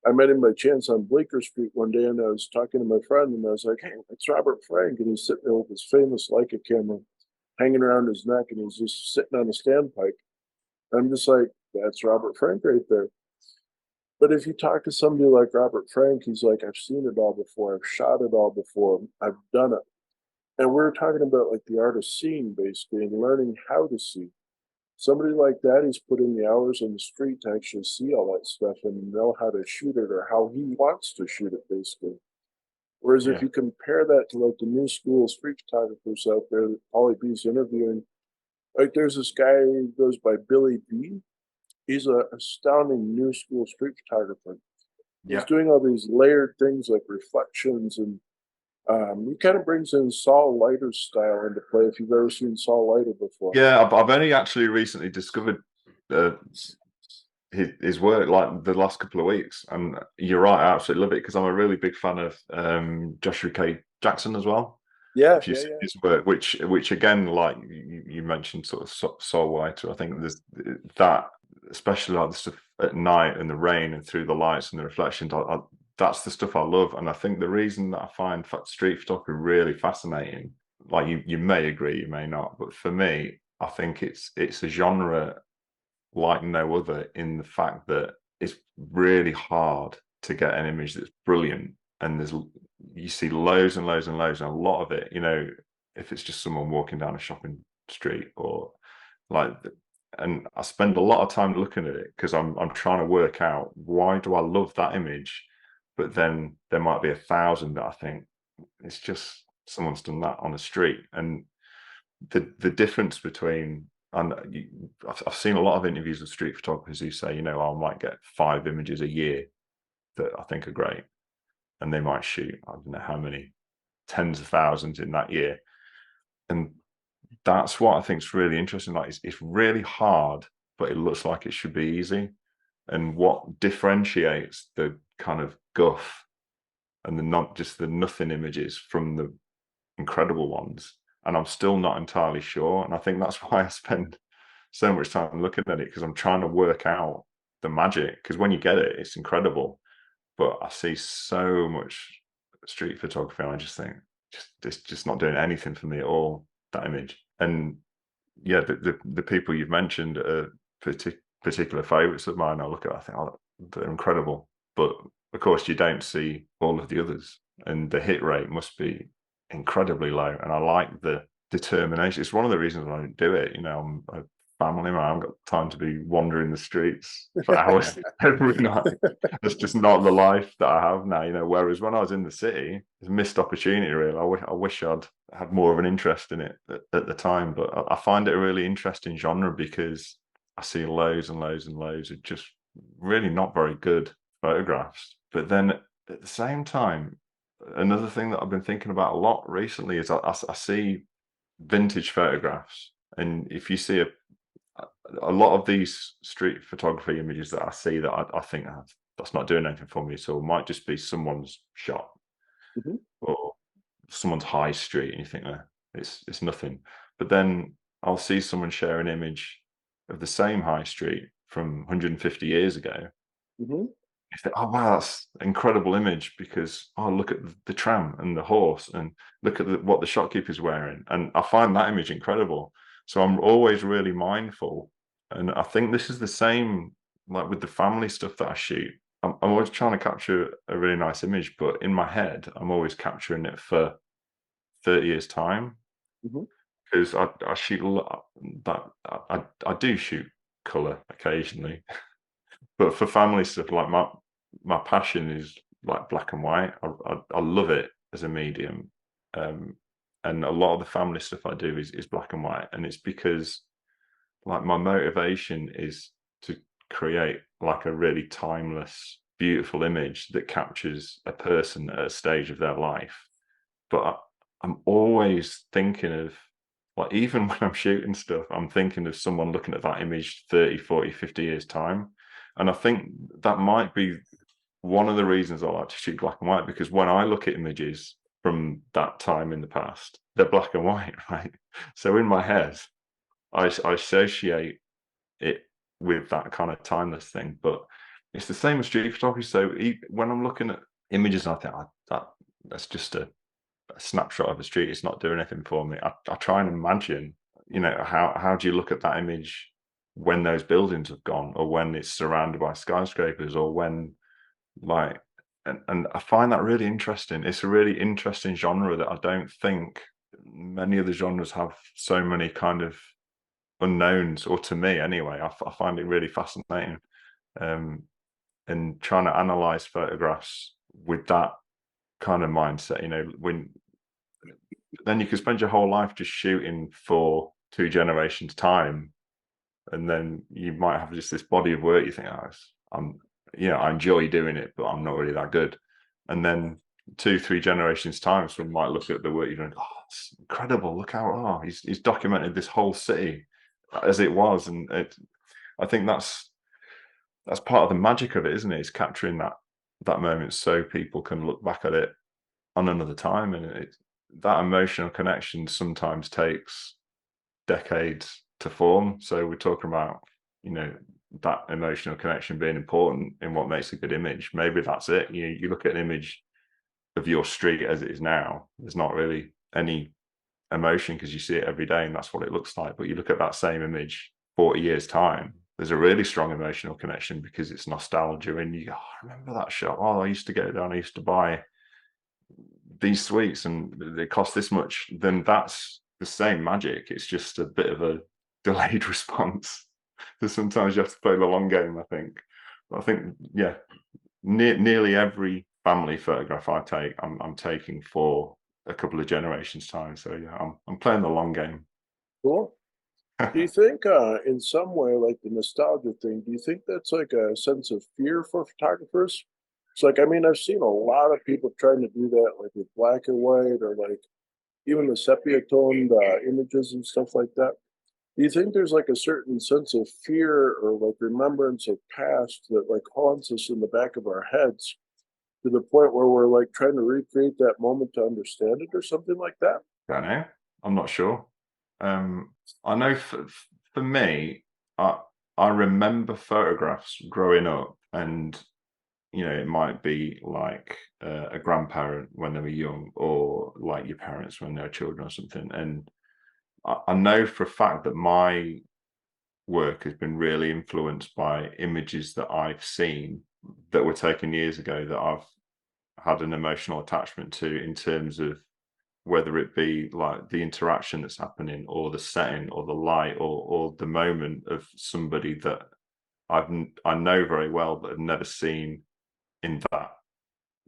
I met him by chance on Bleecker Street one day, and I was talking to my friend, and I was like, "Hey, it's Robert Frank," and he's sitting there with his famous Leica camera hanging around his neck, and he's just sitting on a standpipe. I'm just like, "That's Robert Frank right there." But if you talk to somebody like Robert Frank, he's like, "I've seen it all before. I've shot it all before. I've done it." And we're talking about like the art of seeing, basically, and learning how to see. Somebody like that, he's put in the hours on the street to actually see all that stuff and know how to shoot it or how he wants to shoot it, basically. Whereas if Yeah, you compare that to like the new school street photographers out there that Polly B's interviewing, like there's this guy who goes by Billy B. He's an astounding new school street photographer. He's yeah, doing all these layered things like reflections, and he kind of brings in Saul Leiter's style into play. If you've ever seen Saul Leiter before, yeah. I've only actually recently discovered uh, his work like the last couple of weeks, and you're right, I absolutely love it, because I'm a really big fan of Joshua K. Jackson as well. yeah, If you yeah, see yeah, his work, which again, like you mentioned, sort of Soul Whiter, I think there's that, especially like the stuff at night and the rain and through the lights and the reflections. That's the stuff I love, and I think the reason that I find street photography really fascinating, like you may agree, you may not, but for me, I think it's a genre like no other, in the fact that it's really hard to get an image that's brilliant, and you see loads and loads and loads, and a lot of it, if it's just someone walking down a shopping street or like, and I spend a lot of time looking at it because I'm trying to work out, why do I love that image, but then there might be 1,000 that I think it's just someone's done that on the street. And the difference between, and I've seen a lot of interviews with street photographers who say, I might get 5 images a year, that I think are great, and they might shoot, I don't know how many tens of thousands in that year. And that's what I think is really interesting. Like it's really hard, but it looks like it should be easy. And what differentiates the kind of guff and the not just the nothing images from the incredible ones, and I'm still not entirely sure. And I think that's why I spend so much time looking at it, because I'm trying to work out the magic. Because when you get it, it's incredible. But I see so much street photography, and I just think, it's just not doing anything for me at all, that image. And yeah, the people you've mentioned are particular favorites of mine. I look at, I think, oh, they're incredible. But of course, you don't see all of the others, and the hit rate must be incredibly low. And I like the determination. It's one of the reasons I don't do it. You know, I'm a family man. I haven't got time to be wandering the streets for hours every night. It's just not the life that I have now. You know, whereas when I was in the city, it's a missed opportunity. Really, I wish I'd had more of an interest in it at the time. But I find it a really interesting genre, because I see loads and loads and loads of just really not very good photographs. But then at the same time, another thing that I've been thinking about a lot recently is I see vintage photographs, and if you see a lot of these street photography images that I see, that I think, oh, that's not doing anything for me at all. It might just be someone's shot Mhm. or someone's high street, and you think, it's nothing. But then I'll see someone share an image of the same high street from 150 years ago. Mhm. You think, oh wow, that's an incredible image, because look at the tram and the horse, and look at what the shopkeeper's wearing, and I find that image incredible. So I'm always really mindful, and I think this is the same like with the family stuff that I shoot. I'm always trying to capture a really nice image, but in my head, I'm always capturing it for 30 years time, Mhm. because I shoot a lot. That I do shoot color occasionally, but for family stuff, like my passion is like black and white. I love it as a medium, um, and a lot of the family stuff I do is black and white, and it's because like my motivation is to create like a really timeless, beautiful image that captures a person at a stage of their life. But I'm always thinking of, like, even when I'm shooting stuff, I'm thinking of someone looking at that image 30, 40, 50 years time. And I think that might be one of the reasons I like to shoot black and white, because when I look at images from that time in the past, they're black and white, right? So in my head, I associate it with that kind of timeless thing. But it's the same with street photography. So when I'm looking at images, I think, that's just a snapshot of the street. It's not doing anything for me. I try and imagine, you know, how do you look at that image when those buildings have gone, or when it's surrounded by skyscrapers, or when like, and I find that really interesting. It's a really interesting genre that I don't think many of the genres have so many kind of unknowns, or to me anyway. I find it really fascinating, um, and trying to analyze photographs with that kind of mindset. You know, when then you could spend your whole life just shooting for 2 generations time, and then you might have just this body of work. You think, I'm, you know, I enjoy doing it, but I'm not really that good. And then 2, 3 generations time, someone might look at the work you're doing. Oh, it's incredible! Look how he's documented this whole city as it was, and I think that's part of the magic of it, isn't it? It's capturing that moment so people can look back at it on another time, and that emotional connection sometimes takes decades to form. So we're talking about, you know, that emotional connection being important in what makes a good image. Maybe that's it. You look at an image of your street as it is now, there's not really any emotion, because you see it every day and that's what it looks like. But you look at that same image 40 years time, there's a really strong emotional connection, because it's nostalgia, and you go, I remember that shop. I used to go there and I used to buy these sweets and they cost this much. Then that's the same magic. It's just a bit of a delayed response. So sometimes you have to play the long game, I think. But I think, yeah, nearly every family photograph I take, I'm taking for a couple of generations time. So yeah, I'm playing the long game. Cool. Do you think, in some way, like the nostalgia thing, do you think that's like a sense of fear for photographers? It's like, I mean, I've seen a lot of people trying to do that, like with black and white or like even the sepia toned images and stuff like that. Do you think there's like a certain sense of fear or like remembrance of past that like haunts us in the back of our heads to the point where we're like trying to recreate that moment to understand it or something like that? Don't know. I'm not sure. I know for me, I remember photographs growing up, and it might be like a grandparent when they were young, or like your parents when they were children or something. And I know for a fact that my work has been really influenced by images that I've seen that were taken years ago that I've had an emotional attachment to, in terms of whether it be like the interaction that's happening, or the setting, or the light, or the moment of somebody that I know very well but have never seen in that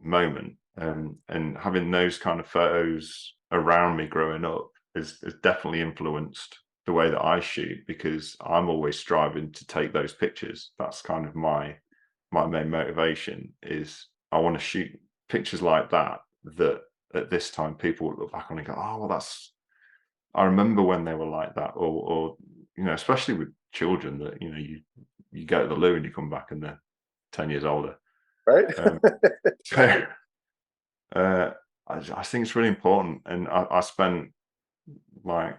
moment. And having those kind of photos around me growing up has definitely influenced the way that I shoot, because I'm always striving to take those pictures. That's kind of my main motivation, is I want to shoot pictures like that, that at this time people would look back on and go, oh, well, I remember when they were like that. Or especially with children, that you go to the loo and you come back and they're 10 years older. Right? um, so uh, I think it's really important. And I spent like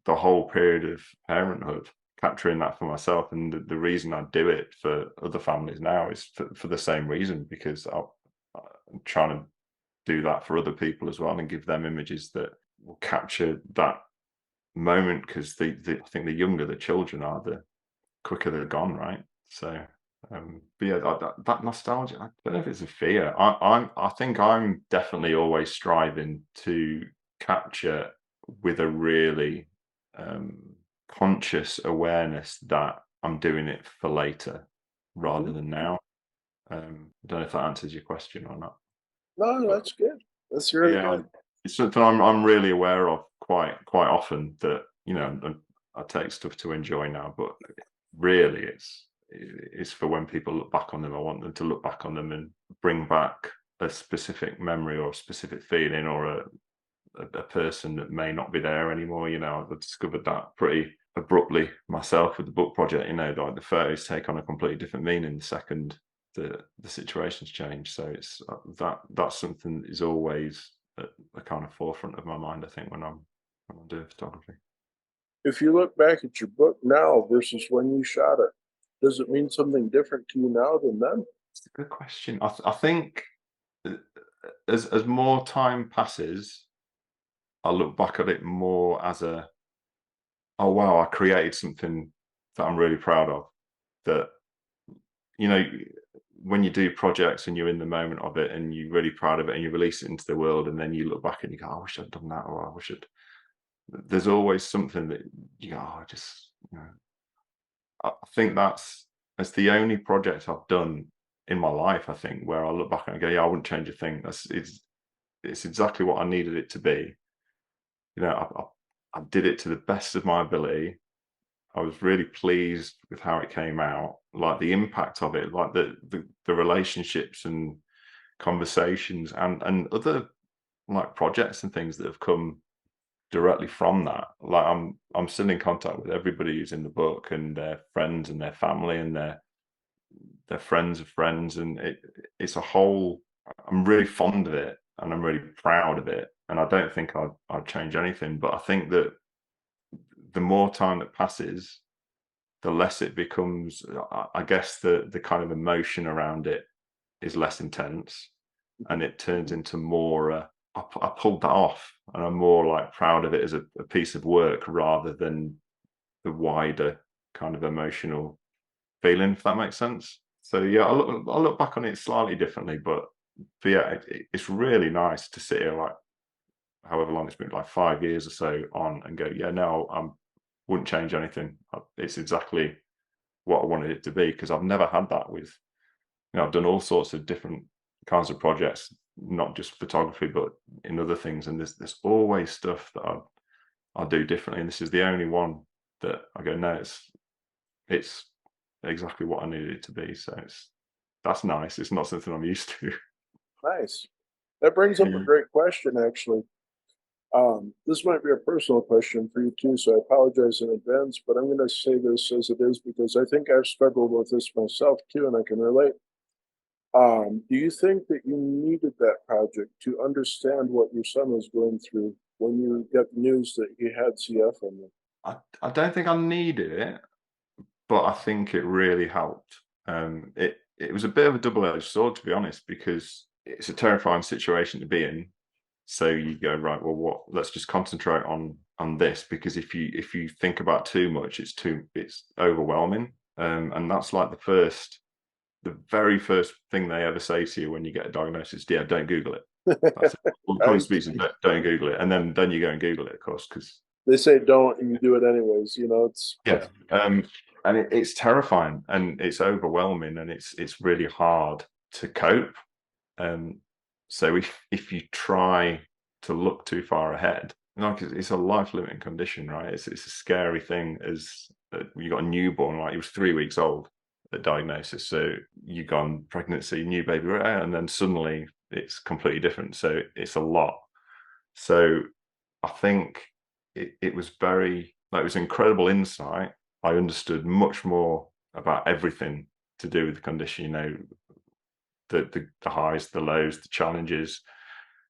the whole period of parenthood capturing that for myself. And the reason I do it for other families now is for the same reason, because I'm trying to do that for other people as well, and give them images that will capture that moment. Because I think the younger the children are, the quicker they're gone, right? So, but yeah, that nostalgia, I don't know if it's a fear. I think I'm definitely always striving to capture, with a really conscious awareness, that I'm doing it for later rather Mhm. than now. I don't know if that answers your question or not, No, but that's good. That's really yeah, good. it's something I'm really aware of quite often, that I take stuff to enjoy now, but really it's for when people look back on them. I want them to look back on them and bring back a specific memory, or a specific feeling, or a person that may not be there anymore. I discovered that pretty abruptly myself with the book project. Like the photos take on a completely different meaning the second the situations change. So it's that's something that is always at the kind of forefront of my mind, I think, when I'm doing photography. If you look back at your book now versus when you shot it, does it mean something different to you now than then? It's a good question. I think, uh, as more time passes, I look back at it more as a, oh wow, I created something that I'm really proud of. That you know when you do projects and you're in the moment of it and you're really proud of it and you release it into the world, and then you look back and you go, I wish I'd done that, or I wish I'd. There's always something that you go, oh, I just, I think that's the only project I've done in my life, I think, where I look back and go, yeah, I wouldn't change a thing. It's exactly what I needed it to be. I did it to the best of my ability. I was really pleased with how it came out, like the impact of it, like the relationships and conversations, and other like projects and things that have come directly from that. Like I'm still in contact with everybody who's in the book, and their friends and their family and their friends of friends, and it's a whole. I'm really fond of it, and I'm really proud of it, and I don't think I'd change anything. But I think that the more time that passes, the less it becomes. I guess the kind of emotion around it is less intense, and it turns into more. I pulled that off, and I'm more like proud of it as a piece of work, rather than the wider kind of emotional feeling, if that makes sense. So yeah, I look back on it slightly differently, but yeah, it's really nice to sit here, like however long it's been, like 5 years or so on, and go, yeah, no, I wouldn't change anything. It's exactly what I wanted it to be, because I've never had that with, I've done all sorts of different kinds of projects, not just photography, but in other things, and there's always stuff that I'll do differently, and this is the only one that I go, no, it's exactly what I needed it to be. So that's nice. It's not something I'm used to. Nice. That brings up a Yeah. great question, actually. This might be a personal question for you too, so I apologize in advance, but I'm going to say this as it is because I think I've struggled with this myself too, and I can relate. Do you think that you needed that project to understand what your son was going through when you got the news that he had CF on you? I don't think I needed it, but I think it really helped. It was a bit of a double-edged sword, to be honest, because it's a terrifying situation to be in. So you go, right, well, what? Let's just concentrate on this, because if you think about too much, it's overwhelming. And that's like the very first thing they ever say to you when you get a diagnosis. Yeah, don't Google it. That's it. Well, common Right? speech is don't Google it, and then you go and Google it, of course, because They say don't, and you do it anyways. It's yeah, and it's terrifying and it's overwhelming and it's really hard to cope. Um, so if you try to look too far ahead, like it's a life limiting condition, right? It's a scary thing. As you got a newborn, like he was 3 weeks old at diagnosis, so you go on pregnancy, new baby, right, and then suddenly it's completely different. So it's a lot. So I think it was very, like, it was incredible insight. I understood much more about everything to do with the condition, the highs, the lows, the challenges.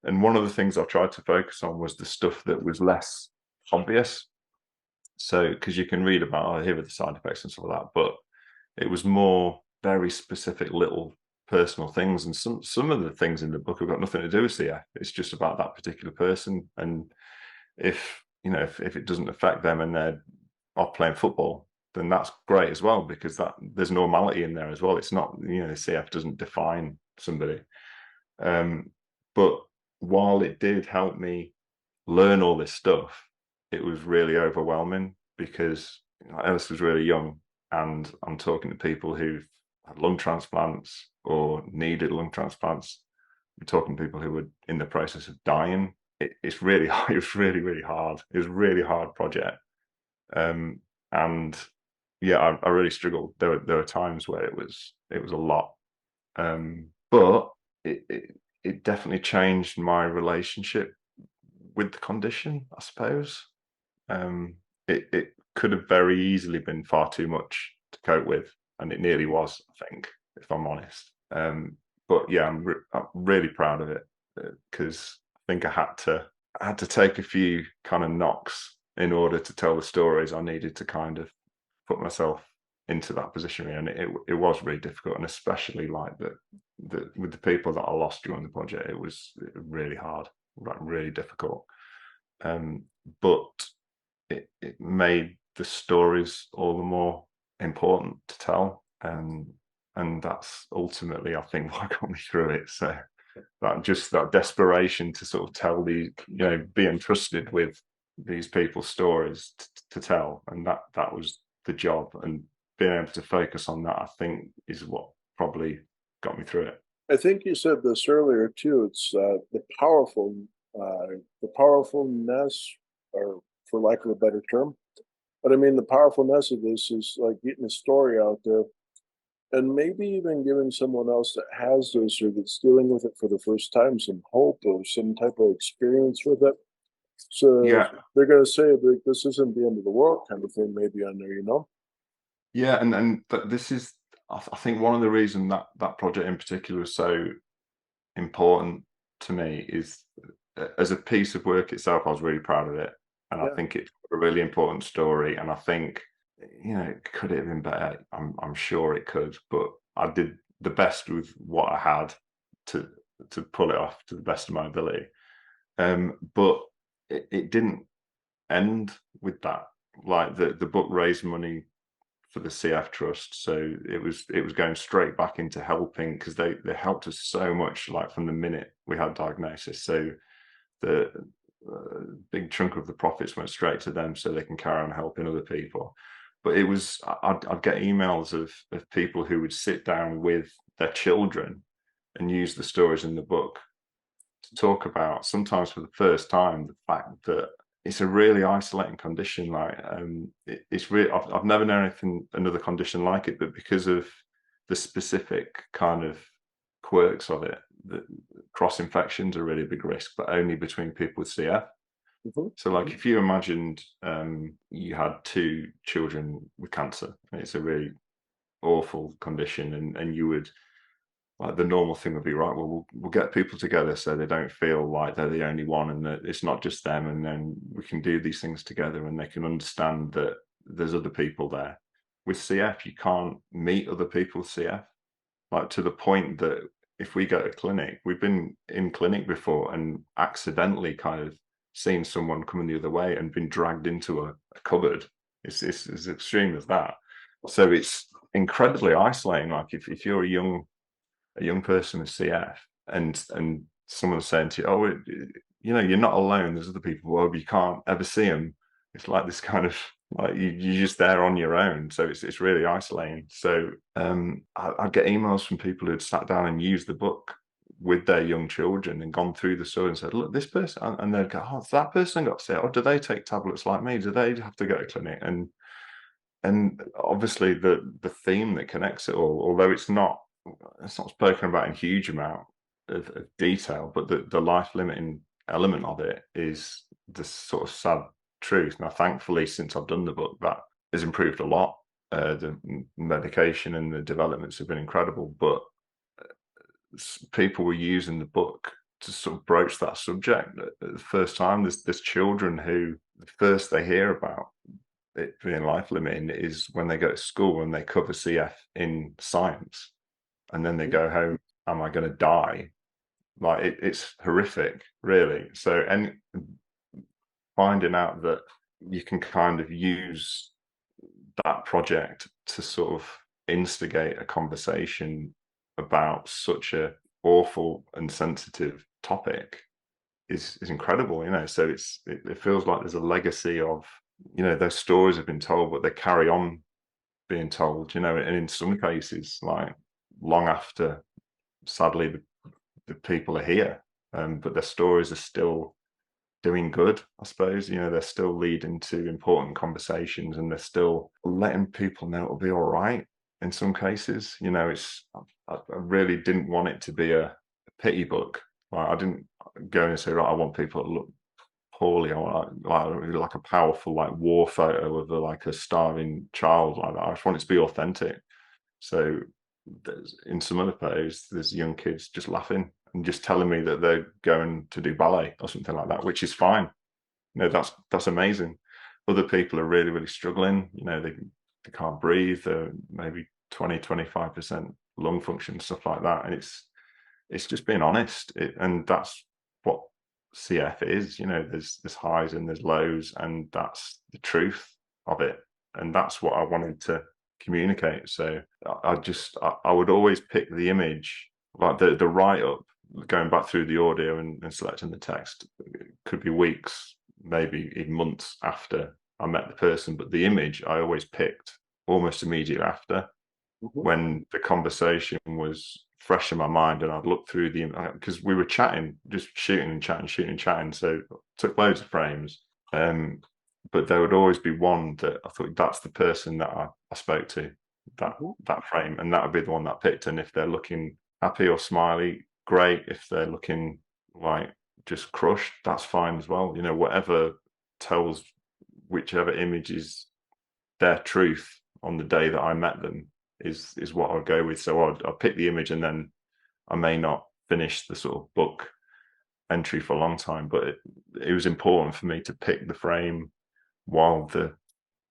And one of the things I tried to focus on was the stuff that was less obvious. So, because you can read about, oh, here are the side effects and stuff like that, but it was more very specific little personal things. And some of the things in the book have got nothing to do with CF. It's just about that particular person. And if it doesn't affect them and they're off playing football, then that's great as well, because that there's normality in there as well. It's not, the CF doesn't define somebody. But while it did help me learn all this stuff, it was really overwhelming because Ellis was really young, and I'm talking to people who've had lung transplants or needed lung transplants. I'm talking to people who were in the process of dying. It's really, it was really, really hard. It was a really hard project. And yeah, I really struggled. There were times where it was a lot. But it definitely changed my relationship with the condition, I suppose. It could have very easily been far too much to cope with, and it nearly was, I think, if I'm honest. But yeah, I'm really proud of it, because I think I had to take a few kind of knocks in order to tell the stories I needed to kind of put myself into that position, and it was really difficult, and especially like with the people that I lost during the project, it was really hard, like really difficult. But it made the stories all the more important to tell, and that's ultimately, I think, what got me through it. So that desperation to sort of tell be entrusted with these people's stories to tell, and that was the job, and being able to focus on that, I think, is what probably got me through it. I think you said this earlier too. It's the powerfulness, or for lack of a better term. But I mean, the powerfulness of this is like getting a story out there, and maybe even giving someone else that has this or that's dealing with it for the first time some hope or some type of experience with it. So Yeah, they're going to say like, this isn't the end of the world kind of thing, maybe on there. yeah, and this is, I think, one of the reasons that project in particular was so important to me is, as a piece of work itself, I was really proud of it, and I Yeah. think it's a really important story. And I think, could it have been better? I'm sure it could, but I did the best with what I had to pull it off to the best of my ability. But it didn't end with that. Like the book raised money for the CF Trust, so it was going straight back into helping, because they helped us so much, like from the minute we had diagnosis. So the big chunk of the profits went straight to them, so they can carry on helping other people. But it was, I'd get emails of people who would sit down with their children and use the stories in the book to talk about, sometimes for the first time, the fact that it's a really isolating condition. Like, it's really, I've never known another condition like it, but because of the specific kind of quirks of it. The cross infections are a really big risk, but only between people with CF. Mhm. So, like, if you imagined you had two children with cancer, it's a really awful condition, and you would, like, the normal thing would be, right, well, we'll get people together so they don't feel like they're the only one, and that it's not just them, and then we can do these things together, and they can understand that there's other people there. With CF, you can't meet other people with CF, like, to the point that if we go to clinic, we've been in clinic before and accidentally kind of seen someone coming the other way and been dragged into a cupboard. It's as extreme as that. So it's incredibly isolating. Like, if you're a young person with CF, and someone's saying to you, "Oh, you're not alone. There's other people." Well, you can't ever see them. It's like this kind of, like, you're just there on your own. So it's really isolating. So I'd get emails from people who'd sat down and used the book with their young children and gone through the story and said, "Look, this person," and they'd go, "Oh, that person got sick. Or do they take tablets like me? Do they have to go to clinic?" And obviously the theme that connects it all, although it's not spoken about in huge amount of detail, but the life limiting element of it is the sort of sad truth. Now, thankfully, since I've done the book, that has improved a lot. The medication and the developments have been incredible, but people were using the book to sort of broach that subject at the first time. There's children who the first they hear about it being life limiting is when they go to school and they cover CF in science, and then they Mhm. go home, am I going to die? Like, it's horrific, really. So, and finding out that you can kind of use that project to sort of instigate a conversation about such a awful and sensitive topic is incredible, so it feels like there's a legacy of, those stories have been told, but they carry on being told, and in some cases, like, long after, sadly, the people are here, but their stories are still doing good, I suppose. They're still leading to important conversations, and they're still letting people know it'll be all right in some cases. I really didn't want it to be a pity book. Like, I didn't go in and say, right, I want people to look poorly. I want, like a powerful, like, war photo of a starving child like that. I just want it to be authentic. So in some other photos, there's young kids just laughing and just telling me that they're going to do ballet or something like that, which is fine. That's amazing. Other people are really, really struggling. They can't breathe. They're maybe 20-25% lung function, stuff like that. And it's just being honest. And that's what CF is. There's highs and there's lows, and that's the truth of it. And that's what I wanted to communicate. So I would always pick the image, like the write up, going back through the audio and selecting the text. It could be weeks, maybe even months after I met the person, but the image I always picked almost immediately after, Mhm. when the conversation was fresh in my mind, and I'd look through because we were chatting, just shooting and chatting, shooting and chatting. So took loads of frames. But there would always be one that I thought, that's the person that I spoke to, that Mhm. that frame, and that would be the one that I picked. And if they're looking happy or smiley, great. If they're looking like just crushed, that's fine as well. Whatever tells, whichever image is their truth on the day that I met them is what I'll go with. So I'll pick the image, and then I may not finish the sort of book entry for a long time, but it was important for me to pick the frame while the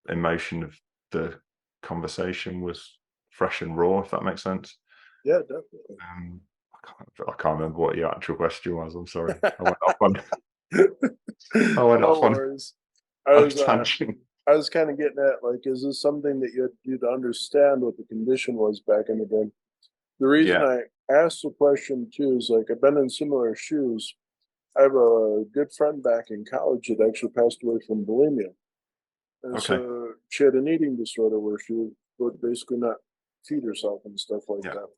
emotion of the conversation was fresh and raw, if that makes sense. Yeah, definitely. Um, I can't remember what your actual question was. I'm sorry. I went off on I went No off on worries. I a was tangent. I was kind of getting at, like, is this something that you'd understand what the condition was back in the day? The reason Yeah. I asked the question too is, like, I've been in similar shoes. I have a good friend back in college that actually passed away from bulimia. And Okay. so she had an eating disorder where she would basically not feed herself and stuff like Yeah. that.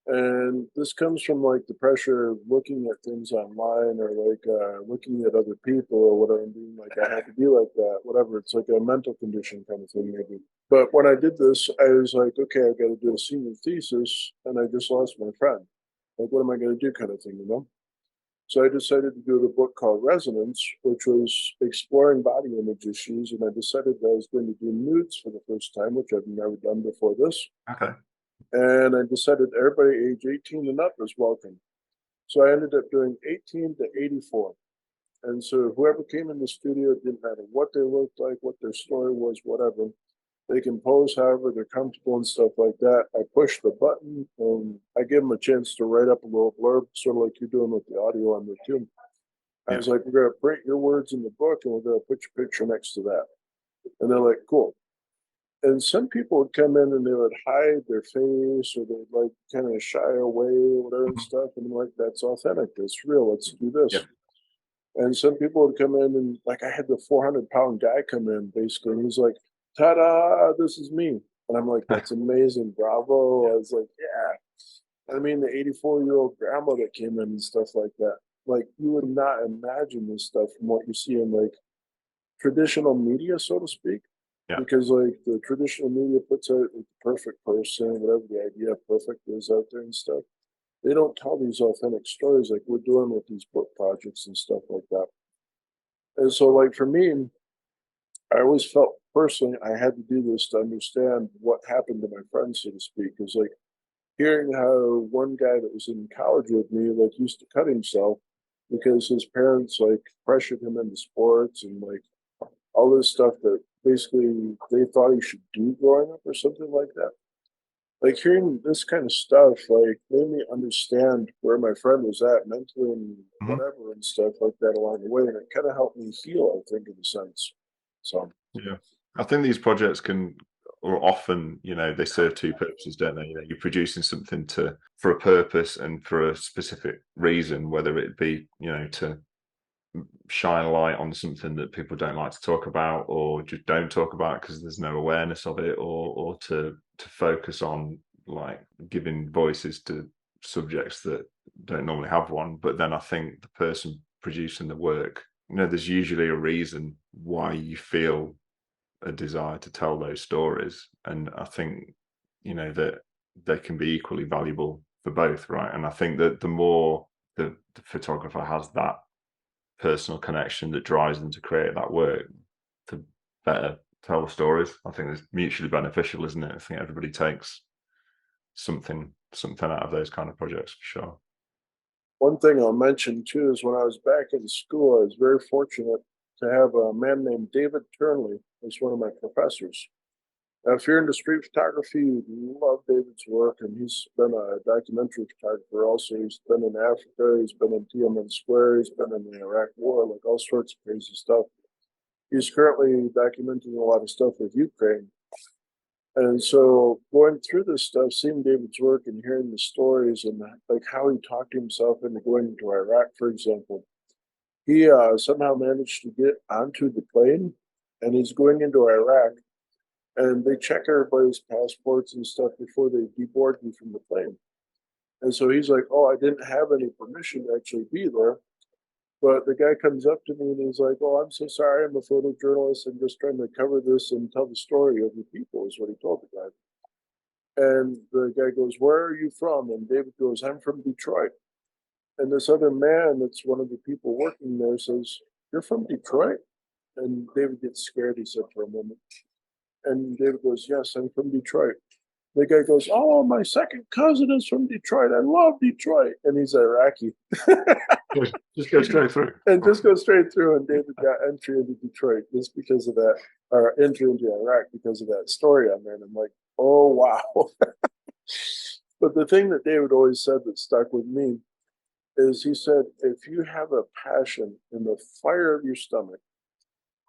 And this comes from like the pressure of looking at things online or like looking at other people or whatever and being like, I have to be like that, whatever. It's like a mental condition kind of thing, maybe. But when I did this, I was like, okay, I've got to do a senior thesis and I just lost my friend. Like, what am I going to do kind of thing, you know? So I decided to do the book called Resonance, which was exploring body image issues. And I decided that I was going to do nudes for the first time, which I've never done before this. Okay. And I decided everybody age 18 and up is welcome. So I ended up doing 18 to 84. And so whoever came in the studio, it didn't matter what they looked like, what their story was, whatever. They can pose however they're comfortable and stuff like that. I pushed the button and I gave them a chance to write up a little blurb, sort of like you're doing with the audio on the tune. I Yeah. was like, we're going to print your words in the book and we're going to put your picture next to that. And they're like, cool. And some people would come in and they would hide their face or they'd like kind of shy away or whatever and Mhm. stuff. And I'm like, that's authentic. That's real. Let's do this. Yeah. And some people would come in and like I had the 400-pound guy come in basically. And he's like, ta-da, this is me. And I'm like, that's amazing. Bravo. Yeah. I was like, yeah. I mean, the 84-year-old grandma that came in and stuff like that. Like you would not imagine this stuff from what you see in like traditional media, so to speak, Yeah. because like the traditional media puts out like, the perfect person, whatever the idea of perfect is out there and stuff. They don't tell these authentic stories like we're doing with these book projects and stuff like that. And so, like for me, I always felt personally I had to do this to understand what happened to my friends, so to speak. Because like hearing how one guy that was in college with me like used to cut himself because his parents like pressured him into sports and like all this stuff that basically they thought he should do growing up or something like that. Like hearing this kind of stuff like made me understand where my friend was at mentally and Mhm. whatever and stuff like that along the way. And it kind of helped me heal, I think, in a sense. So Yeah. I think these projects can, or often, they serve two purposes, don't they? You're producing something for a purpose and for a specific reason, whether it be, to shine a light on something that people don't like to talk about or just don't talk about because there's no awareness of it, or to focus on like giving voices to subjects that don't normally have one. But then I think the person producing the work, there's usually a reason why you feel a desire to tell those stories. And I think, that they can be equally valuable for both, right? And I think that the more the photographer has that personal connection that drives them to create that work, to better tell the stories. I think it's mutually beneficial, isn't it? I think everybody takes something out of those kind of projects for sure. one thing I'll mention too is when I was back in school, I was very fortunate to have a man named David Turnley as one of my professors. Now, if you're into street photography, you love David's work, and he's been a documentary photographer also. He's been in Africa, he's been in Tiananmen Square, he's been in the Iraq War, like all sorts of crazy stuff. He's currently documenting a lot of stuff with Ukraine. And so going through this stuff, seeing David's work and hearing the stories and like how he talked himself into going into Iraq, for example, he somehow managed to get onto the plane and he's going into Iraq and they check everybody's passports and stuff before they deboard you from the plane. And so he's like, "Oh, I didn't have any permission to actually be there." But the guy comes up to me and he's like, "Oh, I'm so sorry. I'm a photojournalist. I'm just trying to cover this and tell the story of the people," is what he told the guy. And the guy goes, "Where are you from?" And David goes, "I'm from Detroit." And this other man that's one of the people working there says, "You're from Detroit?" And David gets scared, he said, for a moment. And David goes, "Yes, I'm from Detroit." The guy goes, "Oh, my second cousin is from Detroit. I love Detroit." And he's Iraqi. Just go straight through. And just go straight through. And David got entry into Detroit just because of that, or entry into Iraq because of that story on there. And I'm like, oh, wow. But the thing that David always said that stuck with me is he said, if you have a passion in the fire of your stomach,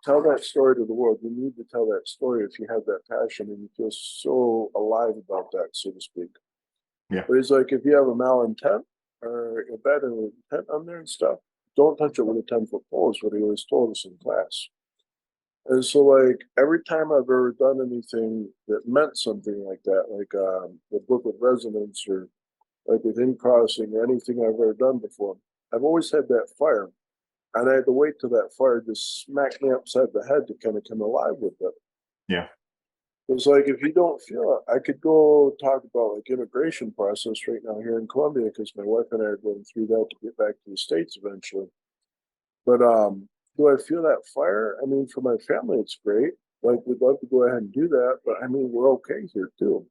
tell that story to the world. You need to tell that story if you have that passion and you feel so alive about that, so to speak. Yeah. But he's like, if you have a malintent or a bad intent on there and stuff, don't touch it with a 10-foot pole, is what he always told us in class. And so, like, every time I've ever done anything that meant something like that, like the book with resonance or like with in crossing or anything I've ever done before. I've always had that fire, and I had to wait till that fire just smacked me upside the head to kind of come alive with it. Yeah. It's like if you don't feel it, I could go talk about like immigration process right now here in Colombia because my wife and I are going through that to get back to the States eventually. But do I feel that fire? I mean, for my family, it's great. Like we'd love to go ahead and do that, but I mean, we're okay here too.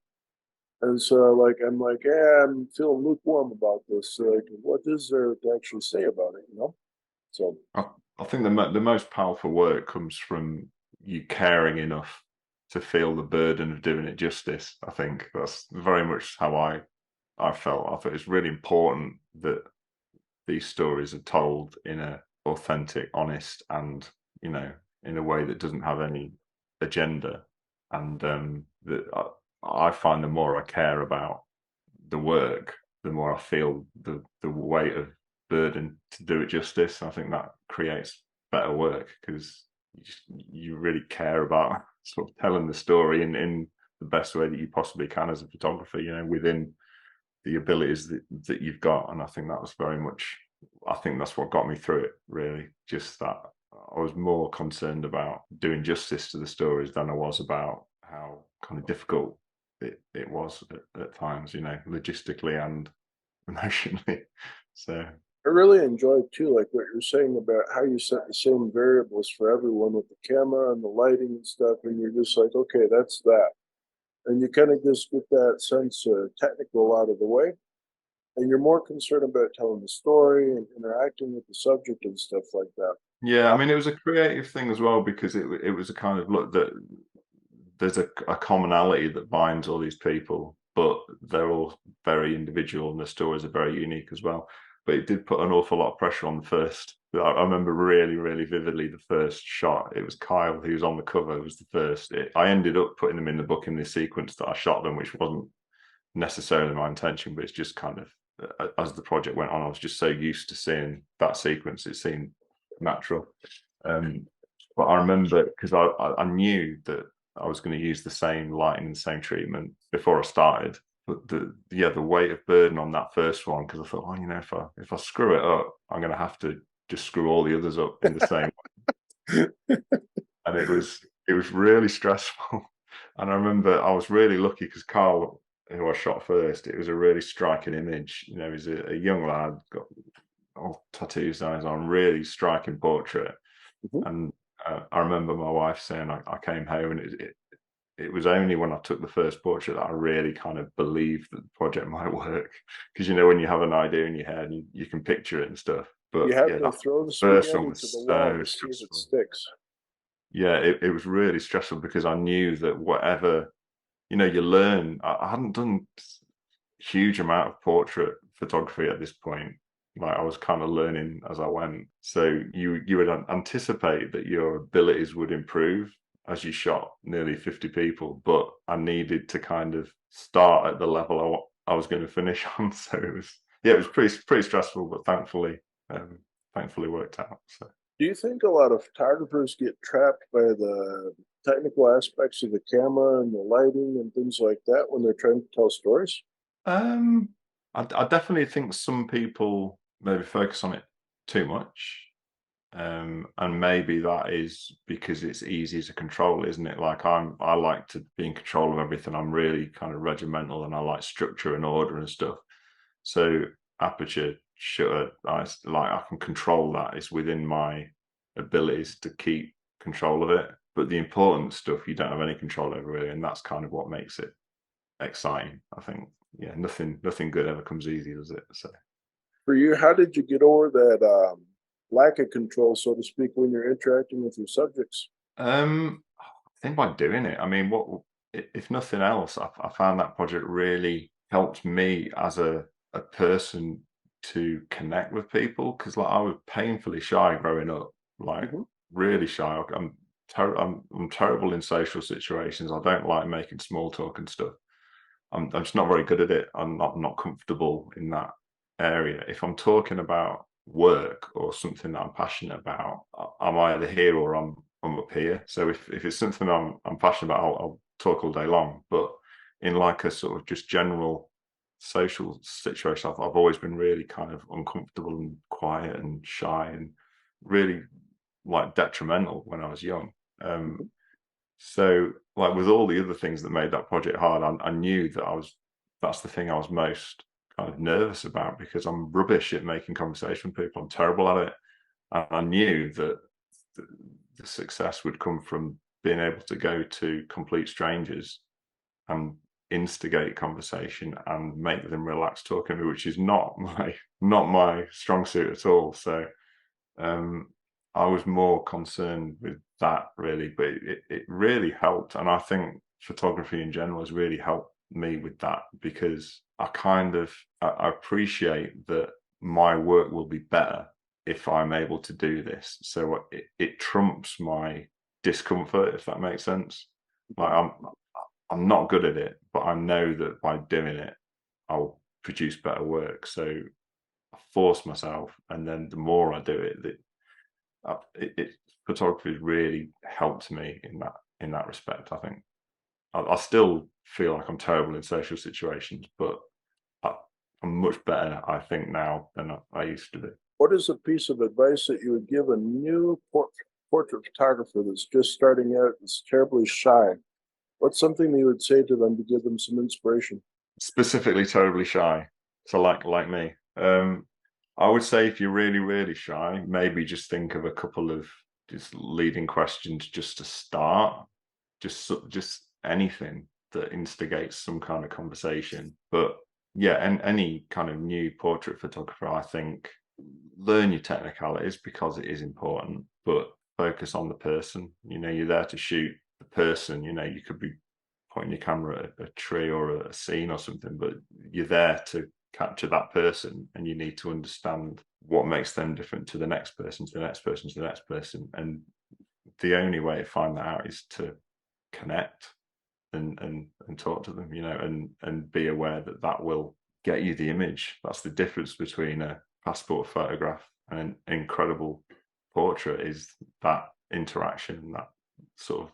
And so like I'm like, yeah, I'm feeling lukewarm about this. So, like, what is there to actually say about it, you know? So I, I think the most powerful work comes from you caring enough to feel the burden of doing it justice. I think that's very much how I felt. I thought it's really important that these stories are told in a authentic, honest, and in a way that doesn't have any agenda. And that I find the more I care about the work, the more I feel the weight of burden to do it justice. I think that creates better work because you really care about sort of telling the story in the best way that you possibly can as a photographer, within the abilities that you've got. And I think that was very much, I think that's what got me through it, really. Just that I was more concerned about doing justice to the stories than I was about how kind of difficult it was at times, logistically and emotionally. So I really enjoyed too, like what you're saying about how you set the same variables for everyone with the camera and the lighting and stuff, and you're just like, okay, that's that. And you kind of just get that sense of technical out of the way, and you're more concerned about telling the story and interacting with the subject and stuff like that. yeah, I mean, it was a creative thing as well because it was a kind of look that there's a commonality that binds all these people, but they're all very individual and their stories are very unique as well. But it did put an awful lot of pressure on the first. I remember really, really vividly the first shot. It was Kyle who was on the cover. It was the first. I ended up putting them in the book in this sequence that I shot them, which wasn't necessarily my intention, but it's just kind of as the project went on, I was just so used to seeing that sequence. It seemed natural. Um, but I remember because I knew that I was going to use the same lighting and same treatment before I started. But the weight of burden on that first one, because I thought, if I screw it up, I'm going to have to just screw all the others up in the same way. And it was really stressful. And I remember I was really lucky because Carl, who I shot first, it was a really striking image. He's a young lad, got all tattoos on his arm, really striking portrait. Mhm. And I remember my wife saying I came home and it was only when I took the first portrait that I really kind of believed that the project might work. Because when you have an idea in your head, you can picture it and stuff. You But have yeah, to that throw the first one spaghetti to the was wall so to see if it stressful. sticks. Yeah, it was really stressful because I knew that whatever you learn. I hadn't done huge amount of portrait photography at this point. Like I was kind of learning as I went. So you would anticipate that your abilities would improve as you shot nearly 50 people, but I needed to kind of start at the level I was going to finish on. So it was pretty stressful, but thankfully worked out. So. Do you think a lot of photographers get trapped by the technical aspects of the camera and the lighting and things like that when they're trying to tell stories? Um, I definitely think some people maybe focus on it too much. And maybe that is because it's easy to control, isn't it? Like I like to be in control of everything. I'm really kind of regimental and I like structure and order and stuff. So aperture, shutter, I can control that. It's within my abilities to keep control of it. But the important stuff you don't have any control over really, and that's kind of what makes it exciting. I think, yeah, nothing good ever comes easy, does it? So For you, how did you get over that lack of control, so to speak, when you're interacting with your subjects? I think by doing it. I mean, what if nothing else? I found that project really helped me as a person to connect with people because like I was painfully shy growing up, like Hmm. really shy. I'm terrible in social situations. I don't like making small talk and stuff. I'm just not very good at it. I'm not comfortable in that area. If I'm talking about work or something that I'm passionate about, I'm either here or I'm up here. So if it's something I'm passionate about, I'll talk all day long. But in like a sort of just general social situation, I've always been really kind of uncomfortable and quiet and shy and really like detrimental when I was young. Mhm. So like with all the other things that made that project hard, I knew that that's the thing I was most kind of nervous about because I'm rubbish at making conversation with people. I'm terrible at it. And I knew that the, the success would come from being able to go to complete strangers and instigate conversation and make them relax talking to me, which is not my strong suit at all. So um, I was more concerned with that really, but it really helped, and I think photography in general has really helped me with that because I appreciate that my work will be better if I'm able to do this. So it trumps my discomfort, if that makes sense. Like I'm not good at it, but I know that by doing it, I'll produce better work. So I force myself, and then the more I do it, photography has really helped me in that respect. I think I still feel like I'm terrible in social situations, but I, I'm much better, I think, now than I used to be. What is a piece of advice that you would give a new portrait photographer that's just starting out, that's terribly shy? What's something that you would say to them to give them some inspiration? Specifically, terribly shy. So like me. I would say if you're really, really shy, maybe just think of a couple of just leading questions just to start. Just anything that instigates some kind of conversation. But yeah, and any kind of new portrait photographer, I think, learn your technicalities because it is important, but focus on the person. You know, you're there to shoot the person. You know, you could be pointing your camera at a tree or a scene or something, but you're there to capture that person, and you need to understand what makes them different to the next person, to the next person, to the next person. And the only way to find that out is to connect and talk to them, you know, and be aware that that will get you the image. That's the difference between a passport photograph and an incredible portrait, is that interaction, that sort of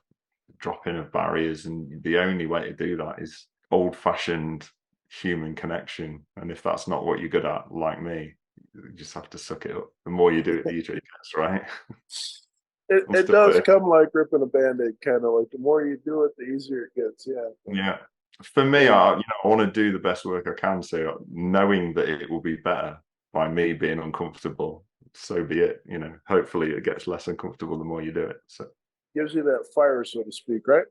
dropping of barriers. And the only way to do that is old-fashioned human connection. And if that's not what you're good at, like me, you just have to suck it up. The more you do it, the easier it gets, right? I'm It still does there. come like ripping a band-aid, kind of like the more you do it, the easier it gets. Yeah. Yeah. For me, And I want to do the best work I can. So knowing that it will be better by me being uncomfortable, so be it. You know, hopefully it gets less uncomfortable the more you do it. So gives you that fire, so to speak, right?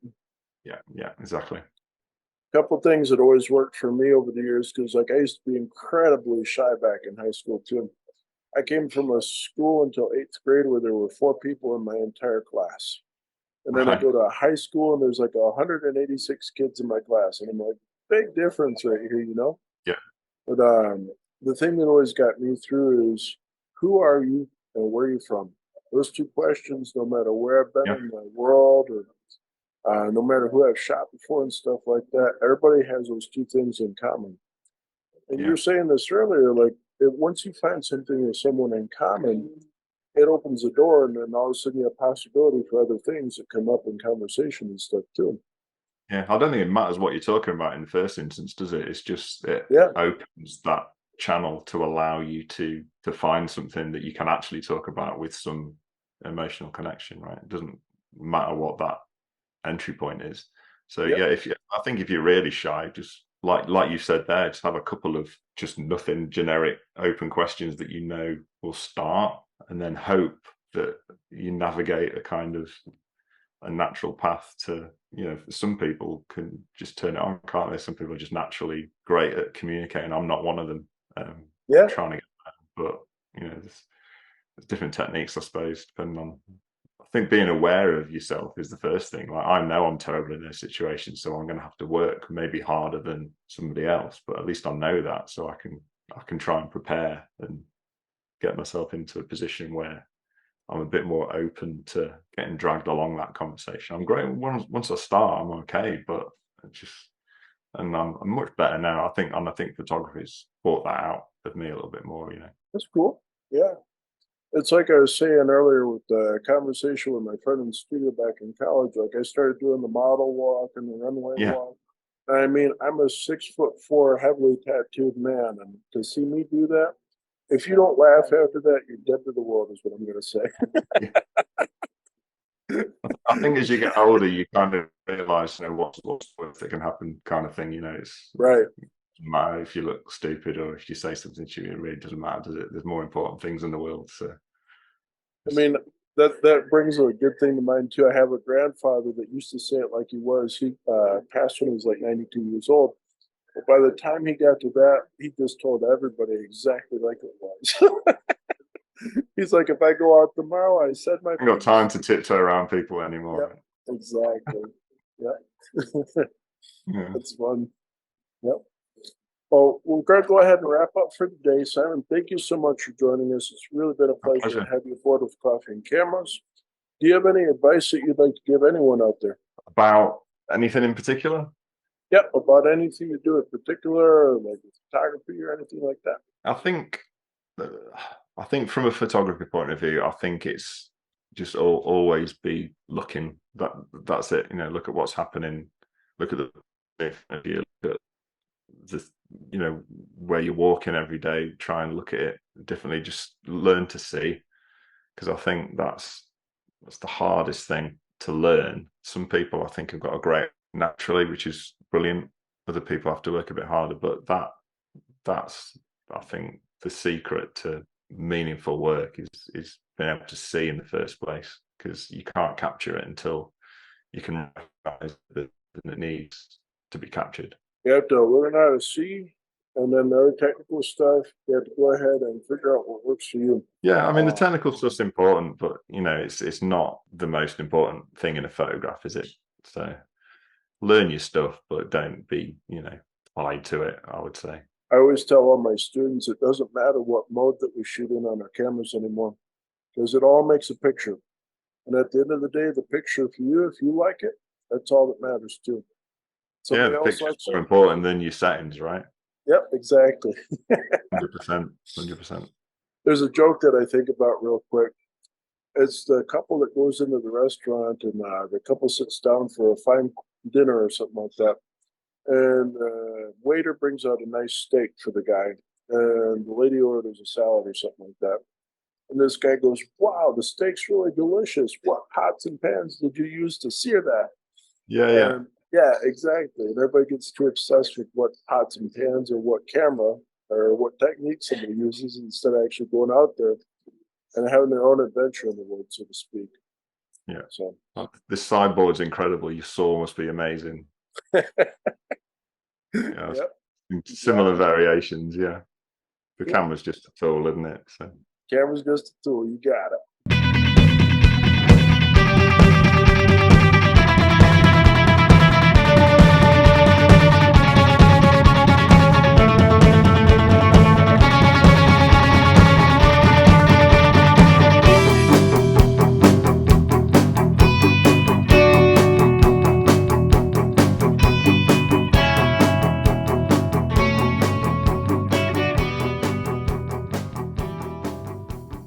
yeah, exactly. Couple things that always worked for me over the years, because like I used to be incredibly shy back in high school too. I came from a school until eighth grade where there were four people in my entire class. And then I Right. go to a high school and there's like 186 kids in my class. And I'm like, big difference right here, you know? Yeah. But the thing that always got me through is who are you and where are you from? Those two questions, no matter where I've been Yeah. in the world or no matter who I've shot before and stuff like that, everybody has those two things in common. And you Yeah. were saying this earlier, like once you find something with someone in common, it opens the door, and then all of a sudden you have possibility for other things that come up in conversation and stuff too. Yeah. I don't think it matters what you're talking about in the first instance, does it? It's just it Yeah, opens that channel to allow you to find something that you can actually talk about with some emotional connection, right? It doesn't matter what that entry point is. So yeah, yeah, I think if you're really shy, just like you said there, just have a couple of just nothing generic open questions that you know will start, and then hope that you navigate a kind of a natural path to, you know, some people can just turn it on, can't they? Some people are just naturally great at communicating. I'm not one of them. I'm yeah. trying to get better, but you know, there's different techniques, I suppose, depending on. I think being aware of yourself is the first thing. Like I know I'm terrible in those situations, so I'm going to have to work maybe harder than somebody else, but at least I know that, so I can try and prepare and get myself into a position where I'm a bit more open to getting dragged along that conversation. I'm great once I start, I'm okay, but it's just, and I'm much better now. I think photography's brought that out of me a little bit more. You know. That's cool. Yeah. It's like I was saying earlier with the conversation with my friend in the studio back in college. Like I started doing the model walk and the runway Yeah. walk. I mean, I'm a 6'4", heavily tattooed man, and to see me do that, if you don't laugh after that, you're dead to the world, is what I'm going to say. Yeah. I think as you get older, you kind of realize, what's worst that can happen, kind of thing. It's Right. doesn't matter if you look stupid or if you say something stupid. It really doesn't matter, does it? There's more important things in the world. So, I mean, that brings a good thing to mind too. I have a grandfather that used to say it like he was. He passed when he was like 92 years old. But by the time he got to that, he just told everybody exactly like it was. He's like, if I go out tomorrow, I said my. I haven't got time to tiptoe around people anymore. Yep, exactly. Yeah, Yeah. that's fun. Yep. Well, we're going to go ahead and wrap up for today. Simon, thank you so much for joining us. It's really been a My pleasure to pleasure. have you aboard with Coffee and Cameras. Do you have any advice that you'd like to give anyone out there? About anything in particular? Yep, about anything to do in particular, or like photography or anything like that. I think, I think from a photography point of view, I think it's just always be looking. That's it. Look at what's happening. Look at the look at the where you're walking every day. Try and look at it differently. Just learn to see, because I think that's the hardest thing to learn. Some people, I think, have got a great naturally, which is brilliant. Other people have to work a bit harder, but that's, I think, the secret to meaningful work is being able to see in the first place, because you can't capture it until you can recognize that it needs to be captured. You have to learn how to see, and then the other technical stuff, you have to go ahead and figure out what works for you. Yeah, I mean, the technical stuff's important, but it's not the most important thing in a photograph, is it? So learn your stuff, but don't be tied to it, I would say. I always tell all my students it doesn't matter what mode that we shoot in on our cameras anymore, because it all makes a picture. And at the end of the day, the picture for you, if you like it, that's all that matters too. Yeah, Somebody the else picture's likes more it. important than your settings, right? Yep, exactly. 100%, 100%. There's a joke that I think about real quick. It's the couple that goes into the restaurant, and the couple sits down for a fine dinner or something like that. And the waiter brings out a nice steak for the guy, and the lady orders a salad or something like that. And this guy goes, "Wow, the steak's really delicious. What pots and pans did you use to sear that?" Yeah, yeah. And yeah, exactly. And everybody gets too obsessed with what pots and pans or what camera or what technique somebody uses instead of actually going out there and having their own adventure in the world, so to speak. Yeah. So This sideboard's incredible. Your saw must be amazing. Yeah, yep, similar exactly. variations. Yeah, the Yep. camera's just a tool, isn't it? So Camera's just a tool. You got it.